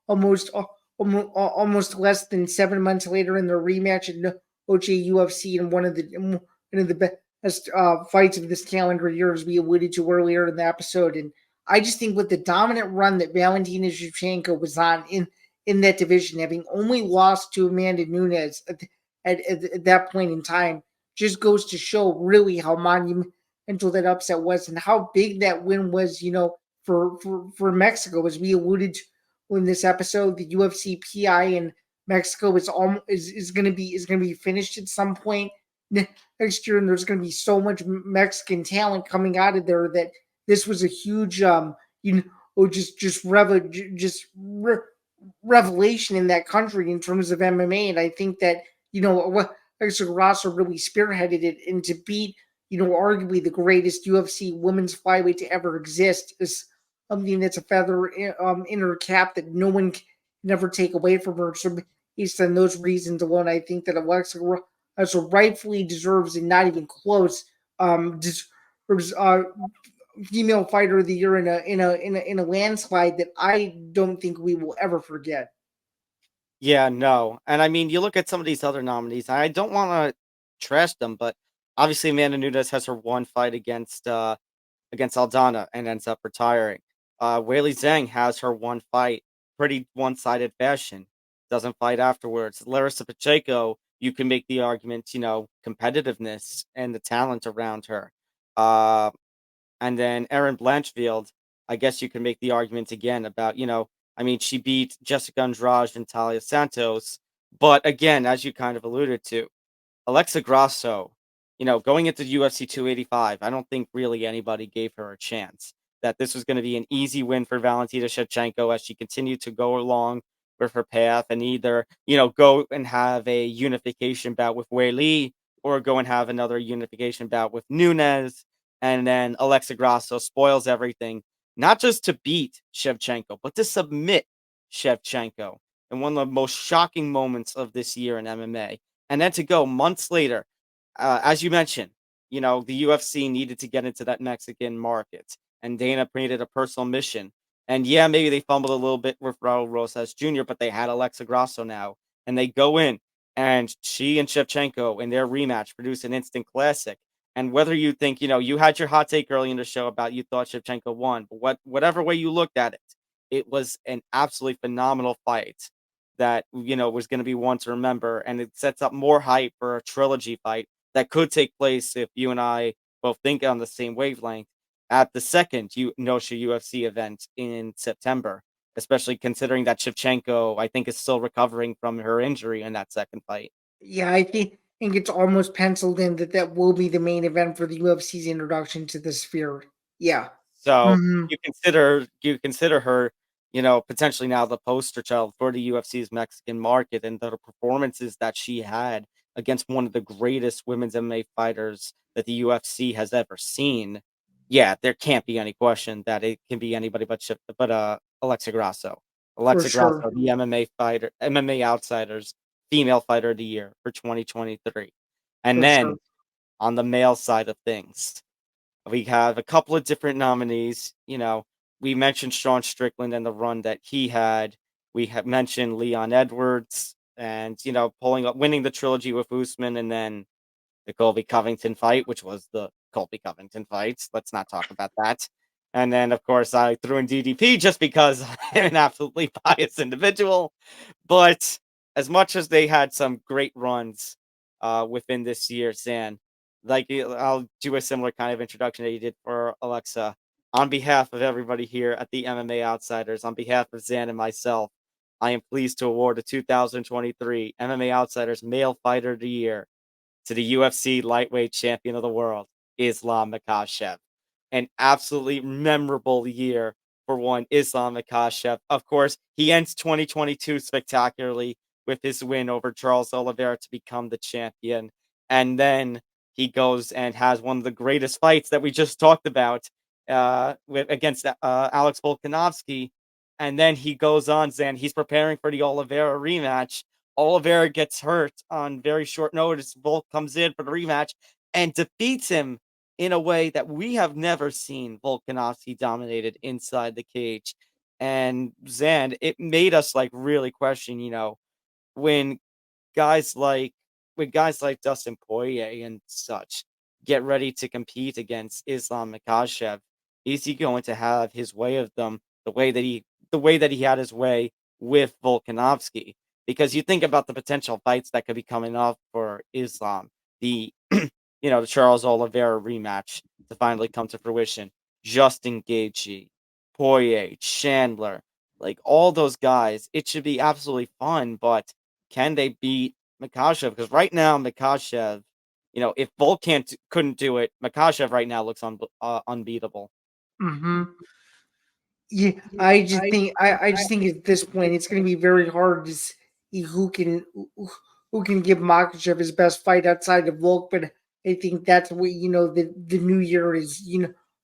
almost almost less than 7 months later in their rematch at OJ and one of the best fights of this calendar year, as we alluded to earlier in the episode. And I just think with the dominant run that Valentina Shevchenko was on in that division, having only lost to Amanda Nunes at that point in time, just goes to show really how monumental that upset was and how big that win was, for Mexico. As we alluded to in this episode, the UFC PI in Mexico is going to be finished at some point next year, and there's going to be so much Mexican talent coming out of there that this was a huge revelation in that country in terms of MMA. And I think that Alexa Grasso really spearheaded it, and to beat arguably the greatest UFC women's flyweight to ever exist is something that's a feather in her cap that no one can never take away from her. So based on those reasons alone, I think that Alexa Grasso rightfully deserves, and not even close, deserves female fighter of the year in a landslide that I don't think we will ever forget. Yeah, no. And I mean, you look at some of these other nominees, I don't want to trash them, but obviously Amanda Nunes has her one fight against Aldana and ends up retiring. Weili Zhang has her one fight, pretty one-sided fashion. Doesn't fight afterwards. Larissa Pacheco, you can make the argument, competitiveness and the talent around her. Uh, and then Erin Blanchfield, I guess you can make the argument again about, I mean, she beat Jessica Andrade and Talia Santos. But again, as you kind of alluded to, Alexa Grasso, going into UFC 285, I don't think really anybody gave her a chance. That this was going to be an easy win for Valentina Shevchenko as she continued to go along with her path and either, go and have a unification bout with Wei Li or go and have another unification bout with Nunes. And then Alexa Grasso spoils everything, not just to beat Shevchenko, but to submit Shevchenko in one of the most shocking moments of this year in MMA. And then to go months later, as you mentioned, the UFC needed to get into that Mexican market, and Dana created a personal mission. And yeah, maybe they fumbled a little bit with Raul Rosas Jr., but they had Alexa Grasso now, and they go in, and she and Shevchenko in their rematch produce an instant classic. And whether you think, you had your hot take early in the show about you thought Shevchenko won, but whatever way you looked at it, it was an absolutely phenomenal fight that was going to be one to remember, and it sets up more hype for a trilogy fight that could take place if you and I both think on the same wavelength at the second Noша UFC event in September, especially considering that Shevchenko, I think, is still recovering from her injury in that second fight. Yeah, I think it's almost penciled in that will be the main event for the UFC's introduction to the sphere. Yeah. So Mhm. you consider her, potentially now the poster child for the UFC's Mexican market and the performances that she had against one of the greatest women's MMA fighters that the UFC has ever seen. Yeah, there can't be any question that it can be anybody but Alexa Grasso. For Alexa sure. Grasso, the MMA Outsiders Female Fighter of the Year for 2023. And For sure. then on the male side of things, we have a couple of different nominees. We mentioned Sean Strickland and the run that he had. We have mentioned Leon Edwards and, pulling up, winning the trilogy with Usman, and then the Colby Covington fight, which was the Colby Covington fight. Let's not talk about that. And then, of course, I threw in DDP just because I'm an absolutely biased individual. But as much as they had some great runs within this year, San, like I'll do a similar kind of introduction that you did for Alexa. On behalf of everybody here at the MMA Outsiders, on behalf of Zan and myself, I am pleased to award the 2023 MMA Outsiders Male Fighter of the Year to the UFC lightweight champion of the world, Islam Makhachev. An absolutely memorable year for one Islam Makhachev. Of course, he ends 2022 spectacularly with his win over Charles Oliveira to become the champion. And then he goes and has one of the greatest fights that we just talked about against Alex Volkanovski. And then he goes on, Zan. He's preparing for the Oliveira rematch. Oliveira gets hurt on very short notice. Volk comes in for the rematch and defeats him in a way that we have never seen Volkanovski dominated inside the cage. And Zan, it made us like really question, when guys like guys like Dustin Poirier and such get ready to compete against Islam Makhachev, is he going to have his way of them the way that he had his way with Volkanovski? Because you think about the potential fights that could be coming up for Islam, the the Charles Oliveira rematch to finally come to fruition, Justin Gaethje, Poirier, Chandler, like all those guys, it should be absolutely fun, but can they beat Makhachev? Because right now, Makhachev, if Volk couldn't do it, Makhachev right now looks unbeatable. Mm-hmm. Yeah, I just think at this point it's going to be very hard to see who can give Makachev his best fight outside of Volk. But I think that's what the new year is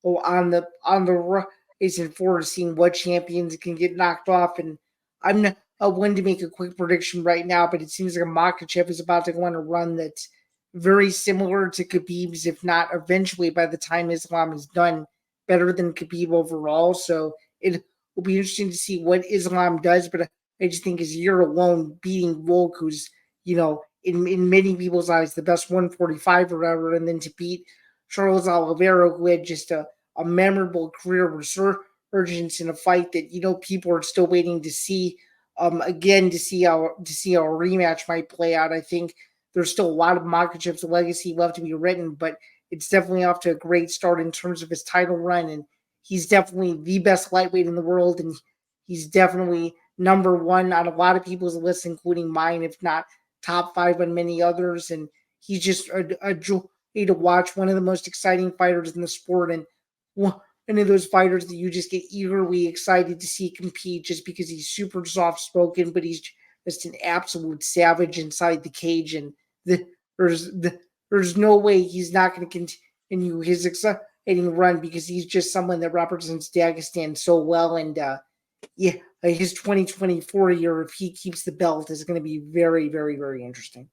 on the horizon for seeing what champions can get knocked off. And I'm not one to make a quick prediction right now, but it seems like Makachev is about to go on a run that's very similar to Khabib's, if not eventually by the time Islam is done, better than Khabib overall. So it will be interesting to see what Islam does, but I just think his year alone beating Volk, who's in many people's eyes the best 145 or whatever, and then to beat Charles Oliveira, who had just a memorable career resurgence in a fight that people are still waiting to see. Again, to see how a rematch might play out. I think there's still a lot of Makhachev's legacy left to be written, but it's definitely off to a great start in terms of his title run, and he's definitely the best lightweight in the world, and he's definitely number one on a lot of people's lists, including mine, if not top five on many others. And he's just a joy to watch, one of the most exciting fighters in the sport, and one of those fighters that you just get eagerly excited to see compete just because he's super soft spoken, but he's just an absolute savage inside the cage. And the, there's the, there's no way he's not going to continue his exciting run because he's just someone that represents Dagestan so well. And yeah, his 2024 year, if he keeps the belt, is going to be very, very, very interesting.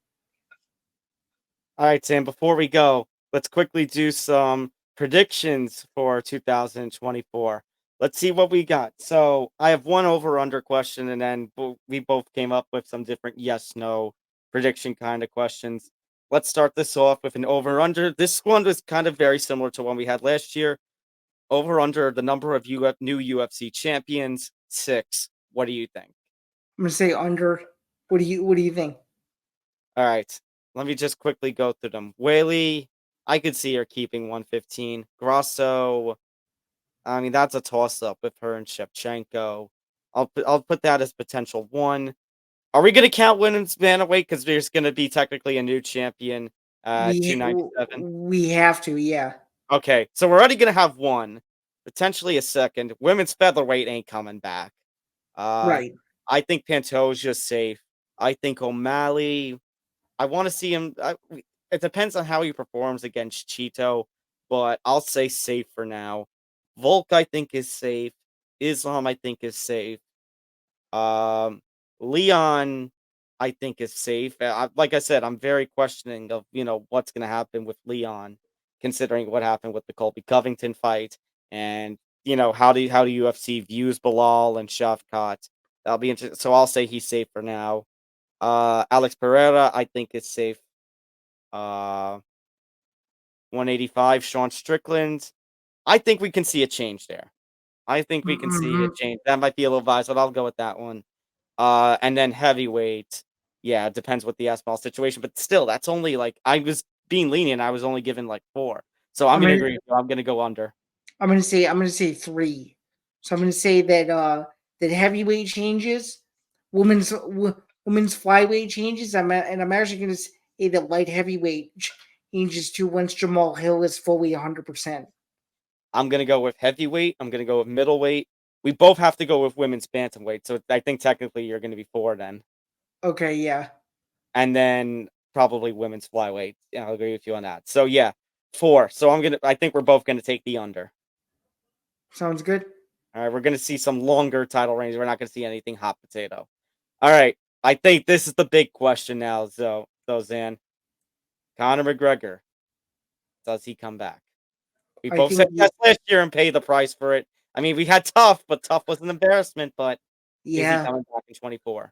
All right, Sam, before we go, let's quickly do some predictions for 2024. Let's see what we got. So I have one over under question, and then we both came up with some different yes no prediction kind of questions. Let's start this off with an over under. This one was kind of very similar to one we had last year. Over under the number of new UFC champions, 6. What do you think? I'm going to say under. What do you think? All right. Let me just quickly go through them. Whaley, I could see her keeping 115. Grosso, I mean, that's a toss up with her and Shevchenko. I'll put that as potential 1. Are we gonna count women's bantamweight because there's gonna be technically a new champion at We 297? we have to, yeah. Okay, so we're already gonna have 1, potentially a second. Women's featherweight ain't coming back. Uh, Right. I think Pantoja's safe. I think O'Malley. I want to see him. It depends on how he performs against Cheeto, but I'll say safe for now. Volk, I think, is safe. Islam, I think, is safe. Um, Leon, I think, is safe. Like I said, I'm very questioning of what's going to happen with Leon, considering what happened with the Colby Covington fight, and how the UFC views Bilal and Shavkat. That'll be interesting. So I'll say he's safe for now. Alex Pereira, I think, is safe. Uh, 185, Sean Strickland. I think we can see a change there. I think we can see a Mm-hmm. change. That might be a little biased, but I'll go with that one. And then heavyweight. Yeah, it depends what the S-ball situation, but still, that's only like I was being lenient. I was only given like 4, so I'm I'm gonna gonna agree with you. I'm gonna go under. I'm gonna say 3. So I'm gonna say that heavyweight changes, women's women's flyweight changes. And I'm actually gonna the light heavyweight changes to once Jamal Hill is fully 100%. I'm going to go with heavyweight. I'm going to go with middleweight. We both have to go with women's bantamweight. So I think technically you're going to be 4 then. Okay, yeah. And then probably women's flyweight. Yeah, I'll agree with you on that. So yeah, 4. So I think we're both going to take the under. Sounds good. All right, we're going to see some longer title reigns. We're not going to see anything hot potato. All right, I think this is the big question now, Zain. Conor McGregor, does he come back? We I both said think yes last year and pay the price for it. I mean, we had Tough, but Tough was an embarrassment. But is he yeah. coming back in 24?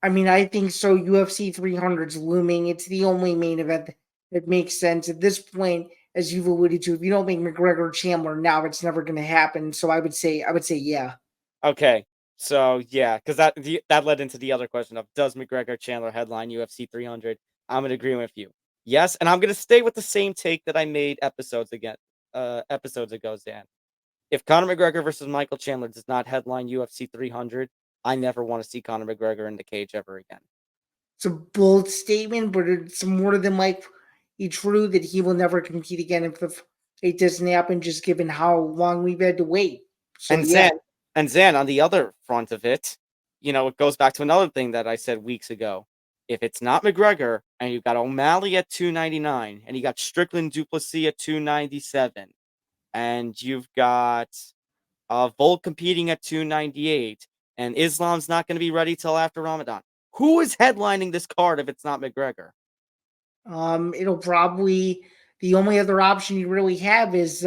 I mean, I think so. UFC 300's looming. It's the only main event that makes sense at this point, as you've alluded to. If you don't make McGregor Chandler now, it's never going to happen. So I would say yeah. Okay, so yeah, because that led into the other question of does McGregor Chandler headline UFC 300? I'm in agreement with you. Yes, and I'm gonna stay with the same take that I made episodes ago, Dan. If Conor McGregor versus Michael Chandler does not headline UFC 300, I never want to see Conor McGregor in the cage ever again. It's a bold statement, but it's more than likely true that he will never compete again if it doesn't happen, just given how long we've had to wait. So And yeah. Zan, on the other front of it, it goes back to another thing that I said weeks ago. If it's not McGregor and you've got O'Malley at 299 and you got Strickland Duplessis at 297 and you've got Volk competing at 298 and Islam's not going to be ready till after Ramadan, who is headlining this card if it's not McGregor? It'll probably, the only other option you really have is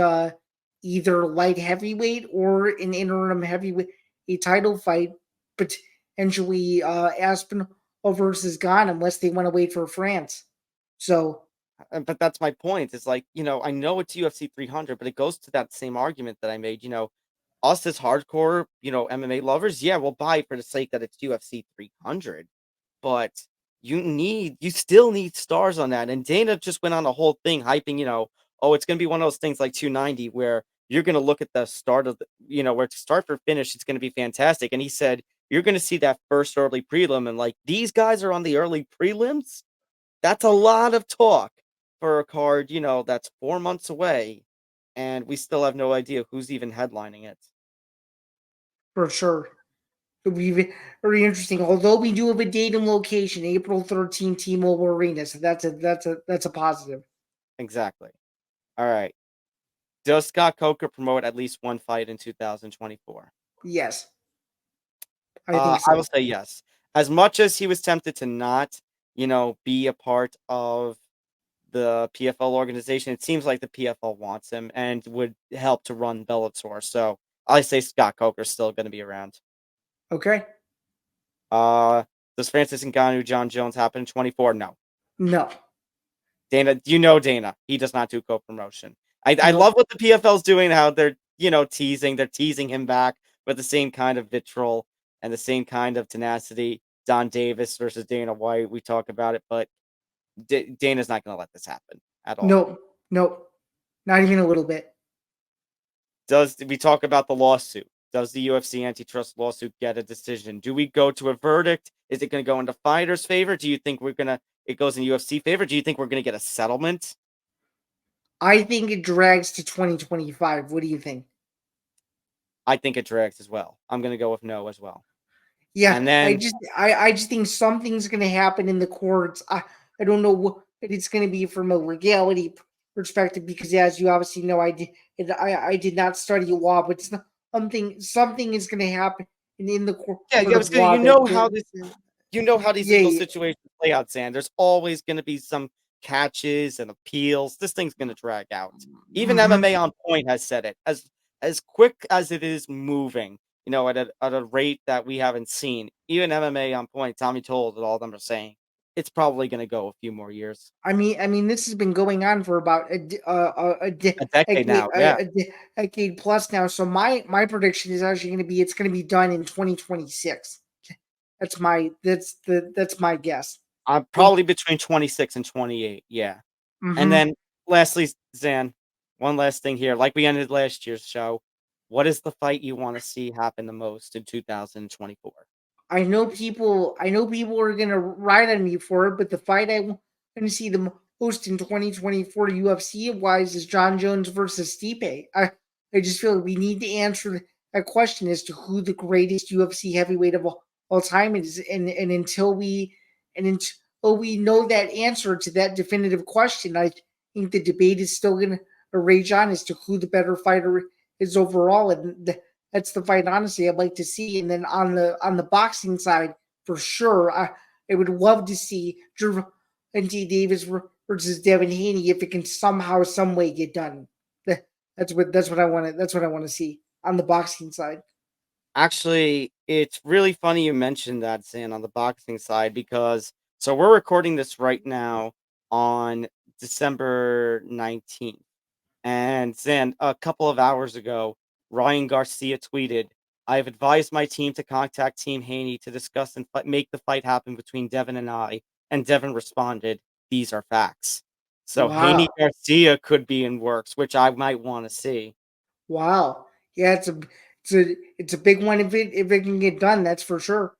either light heavyweight or an interim heavyweight, a title fight, potentially Aspinall versus Gane, unless they want to wait for France. So, But that's my point. It's like, I know it's UFC 300, but it goes to that same argument that I made. Us as hardcore, MMA lovers, yeah, we'll buy for the sake that it's UFC 300. But you still need stars on that. And Dana just went on a whole thing hyping, oh, it's going to be one of those things like 290 where you're going to look at the start of where to start for finish, it's going to be fantastic. And he said, you're going to see that first early prelim. And like these guys are on the early prelims. That's a lot of talk for a card, that's 4 months away. And we still have no idea who's even headlining it. for sure. It'll be very interesting. Although we do have a date and location, April 13th, T-Mobile Arena, so that's a positive. Exactly. All right. Does Scott Coker promote at least one fight in 2024? Yes. I think so. I will say yes. As much as he was tempted to not, be a part of the PFL organization, it seems like the PFL wants him and would help to run Bellator. So I say Scott Coker's still going to be around. Okay. Does Francis Ngannou, John Jones happen in 24? No. No. Dana, Dana. He does not do co-promotion. I No. love what the PFL's doing, how they're, teasing. They're teasing him back with the same kind of vitriol and the same kind of tenacity. Don Davis versus Dana White, we talk about it, but Dana's not going to let this happen at all. No. Not even a little bit. We talk about the lawsuit? Does the UFC antitrust lawsuit get a decision? Do we go to a verdict? Is it going to go into fighters' favor? Do you think it goes in UFC favor? Do you think we're going to get a settlement? I think it drags to 2025. What do you think? I think it drags as well. I'm going to go with no as well. Yeah, and then I just think something's going to happen in the courts. I don't know what it's going to be from a legality perspective, because as you obviously know, I did not study law, but something is going to happen in the court. Yeah, you know how these legal situations play out, Zan. There's always going to be some catches and appeals. This thing's going to drag out. Even MMA On Point has said it. As quick as it is moving, at a rate that we haven't seen. Even MMA On Point, Tommy Toll, and all of them are saying it's probably going to go a few more years. I mean, this has been going on for about a decade now, yeah, a decade plus now. So my prediction is actually going to be it's going to be done in 2026. That's my guess. Probably between 26 and 28, yeah. And then lastly, Zan, one last thing here. Like we ended last year's show, what is the fight you want to see happen the most in 2024? I know people are going to ride on me for it, but the fight I going to see the most in 2024 UFC wise is John Jones versus Stipe. I just feel like we need to answer that question as to who the greatest UFC heavyweight of all time is, and until we know that answer to that definitive question, I think the debate is still going to rage on as to who the better fighter is overall, and that's the fight honestly I'd like to see. And then on the boxing side, for sure, I would love to see Gervonta Davis versus Devin Haney if it can somehow, some way get done. That's what I want to. That's what I want to see on the boxing side. Actually, it's really funny you mentioned that, Zain, on the boxing side, because so we're recording this right now on December 19th. And Zain, a couple of hours ago, Ryan Garcia tweeted, I've advised my team to contact Team Haney to discuss and make the fight happen between Devin and I. And Devin responded, these are facts. So Haney Wow, Garcia could be in works, which I might want to see. wow, yeah, it's a big one if it can get done. That's for sure.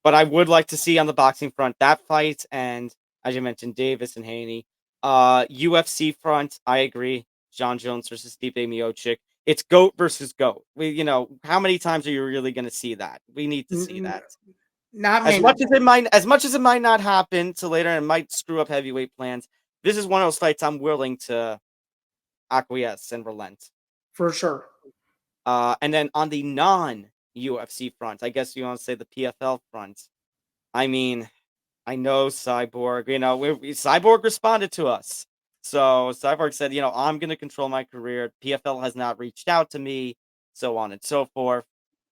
But I would like to see on the boxing front that fight, and as you mentioned, Davis and Haney. UFC front, I agree. John Jones versus Stipe Miocic. It's goat versus goat. How many times are you really going to see that? We need to see that. Not As many. much as it might not happen to later and might screw up heavyweight plans, this is one of those fights I'm willing to acquiesce and relent. For sure. And then on the non-UFC front, I guess you want to say the PFL front. I mean, I know Cyborg, Cyborg responded to us. So Cyborg said, I'm going to control my career. PFL has not reached out to me, so on and so forth.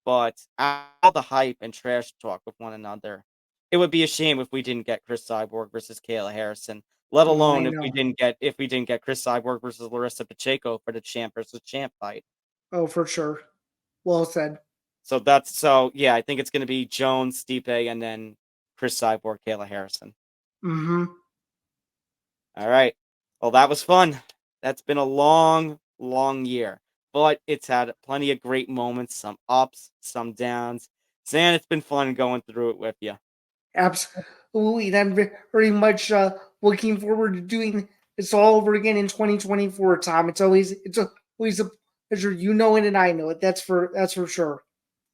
But all the hype and trash talk with one another, it would be a shame if we didn't get Chris Cyborg versus Kayla Harrison, let I alone if we know. didn't get Chris Cyborg versus Larissa Pacheco for the champ versus champ fight. Oh, for sure. Well said. Yeah, I think it's going to be Jones, Stipe, and then Chris Cyborg, Kayla Harrison. Mm-hmm. All right. Well, that was fun. That's been a long, long year, but it's had plenty of great moments, some ups, some downs. Zain, it's been fun going through it with you. Absolutely. And I'm very much looking forward to doing this all over again in 2024, Tom. It's always a pleasure. You know it and I know it. That's for sure.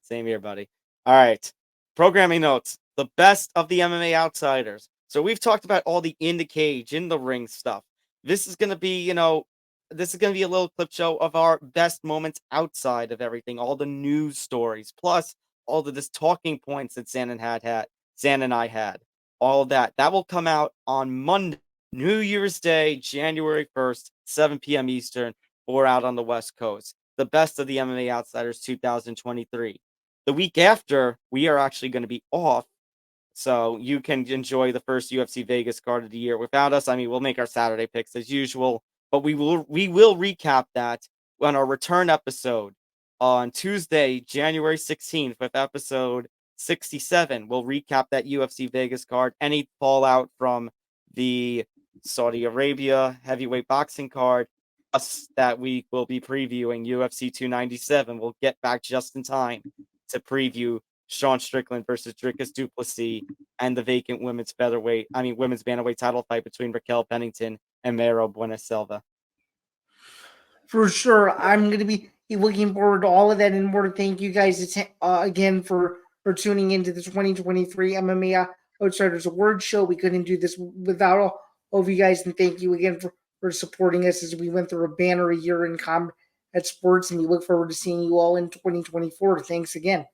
Same here, buddy. All right. Programming notes. The best of the MMA Outsiders. So we've talked about all the in the cage, in the ring stuff. This is going to be, a little clip show of our best moments outside of everything, all the news stories, plus all of this talking points that Zan and I had. All of that. That will come out on Monday, New Year's Day, January 1st, 7 p.m. Eastern, or out on the West Coast. The best of the MMA Outsiders 2023. The week after, we are actually going to be off, so you can enjoy the first UFC Vegas card of the year without us. I mean, we'll make our Saturday picks as usual, but we will recap that on our return episode on Tuesday, January 16th, with episode 67. We'll recap that UFC Vegas card, any fallout from the Saudi Arabia heavyweight boxing card. Us that week will be previewing UFC 297. We'll get back just in time to preview Sean Strickland versus Dricus du Plessis and the vacant women's bantamweight title fight between Raquel Pennington and Mero Buenaselva. For sure. I'm going to be looking forward to all of that and more. Thank you guys again for tuning into the 2023 MMA Outsiders Awards show. We couldn't do this without all of you guys. And thank you again for supporting us as we went through a banner year in combat sports. And we look forward to seeing you all in 2024. Thanks again.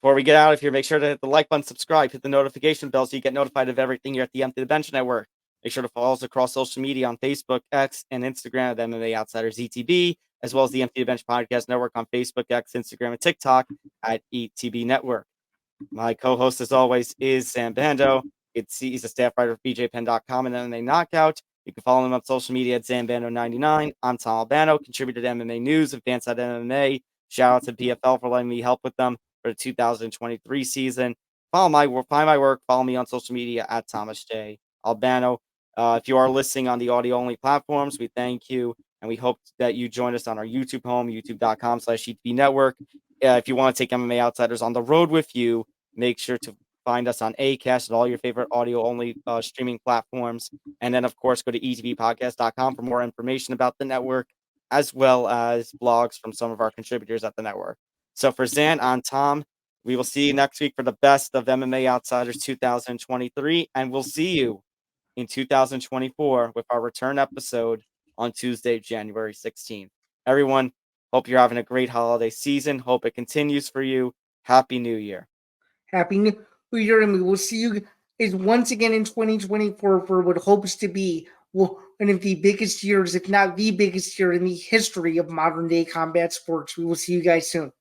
Before we get out of here, make sure to hit the like button, subscribe, hit the notification bell so you get notified of everything here at the Empty the Bench Network. Make sure to follow us across social media on Facebook, X, and Instagram at MMA Outsiders ETB, as well as the Empty the Bench Podcast Network on Facebook, X, Instagram, and TikTok at ETB Network. My co-host, as always, is Sam Bando. He's a staff writer of BJPen.com and MMA Knockout. You can follow him on social media at Zambando99. I'm Tom Albano, contributor to MMA News, Advanced MMA. Shout out to PFL for letting me help with them for the 2023 season. Find my work. Follow me on social media at Thomas J. Albano. If you are listening on the audio-only platforms, we thank you, and we hope that you join us on our YouTube home, youtube.com/ETB Network. If you want to take MMA Outsiders on the road with you, make sure to find us on Acast and all your favorite audio-only streaming platforms. And then, of course, go to etvpodcast.com for more information about the network, as well as blogs from some of our contributors at the network. So for Zain, I'm Tom. We will see you next week for the best of MMA Outsiders 2023, and we'll see you in 2024 with our return episode on Tuesday, January 16th. Everyone, hope you're having a great holiday season. Hope it continues for you. Happy New Year. Happy New Year, and we will see you guys once again in 2024 for what hopes to be one of the biggest years, if not the biggest year in the history of modern day combat sports. We will see you guys soon.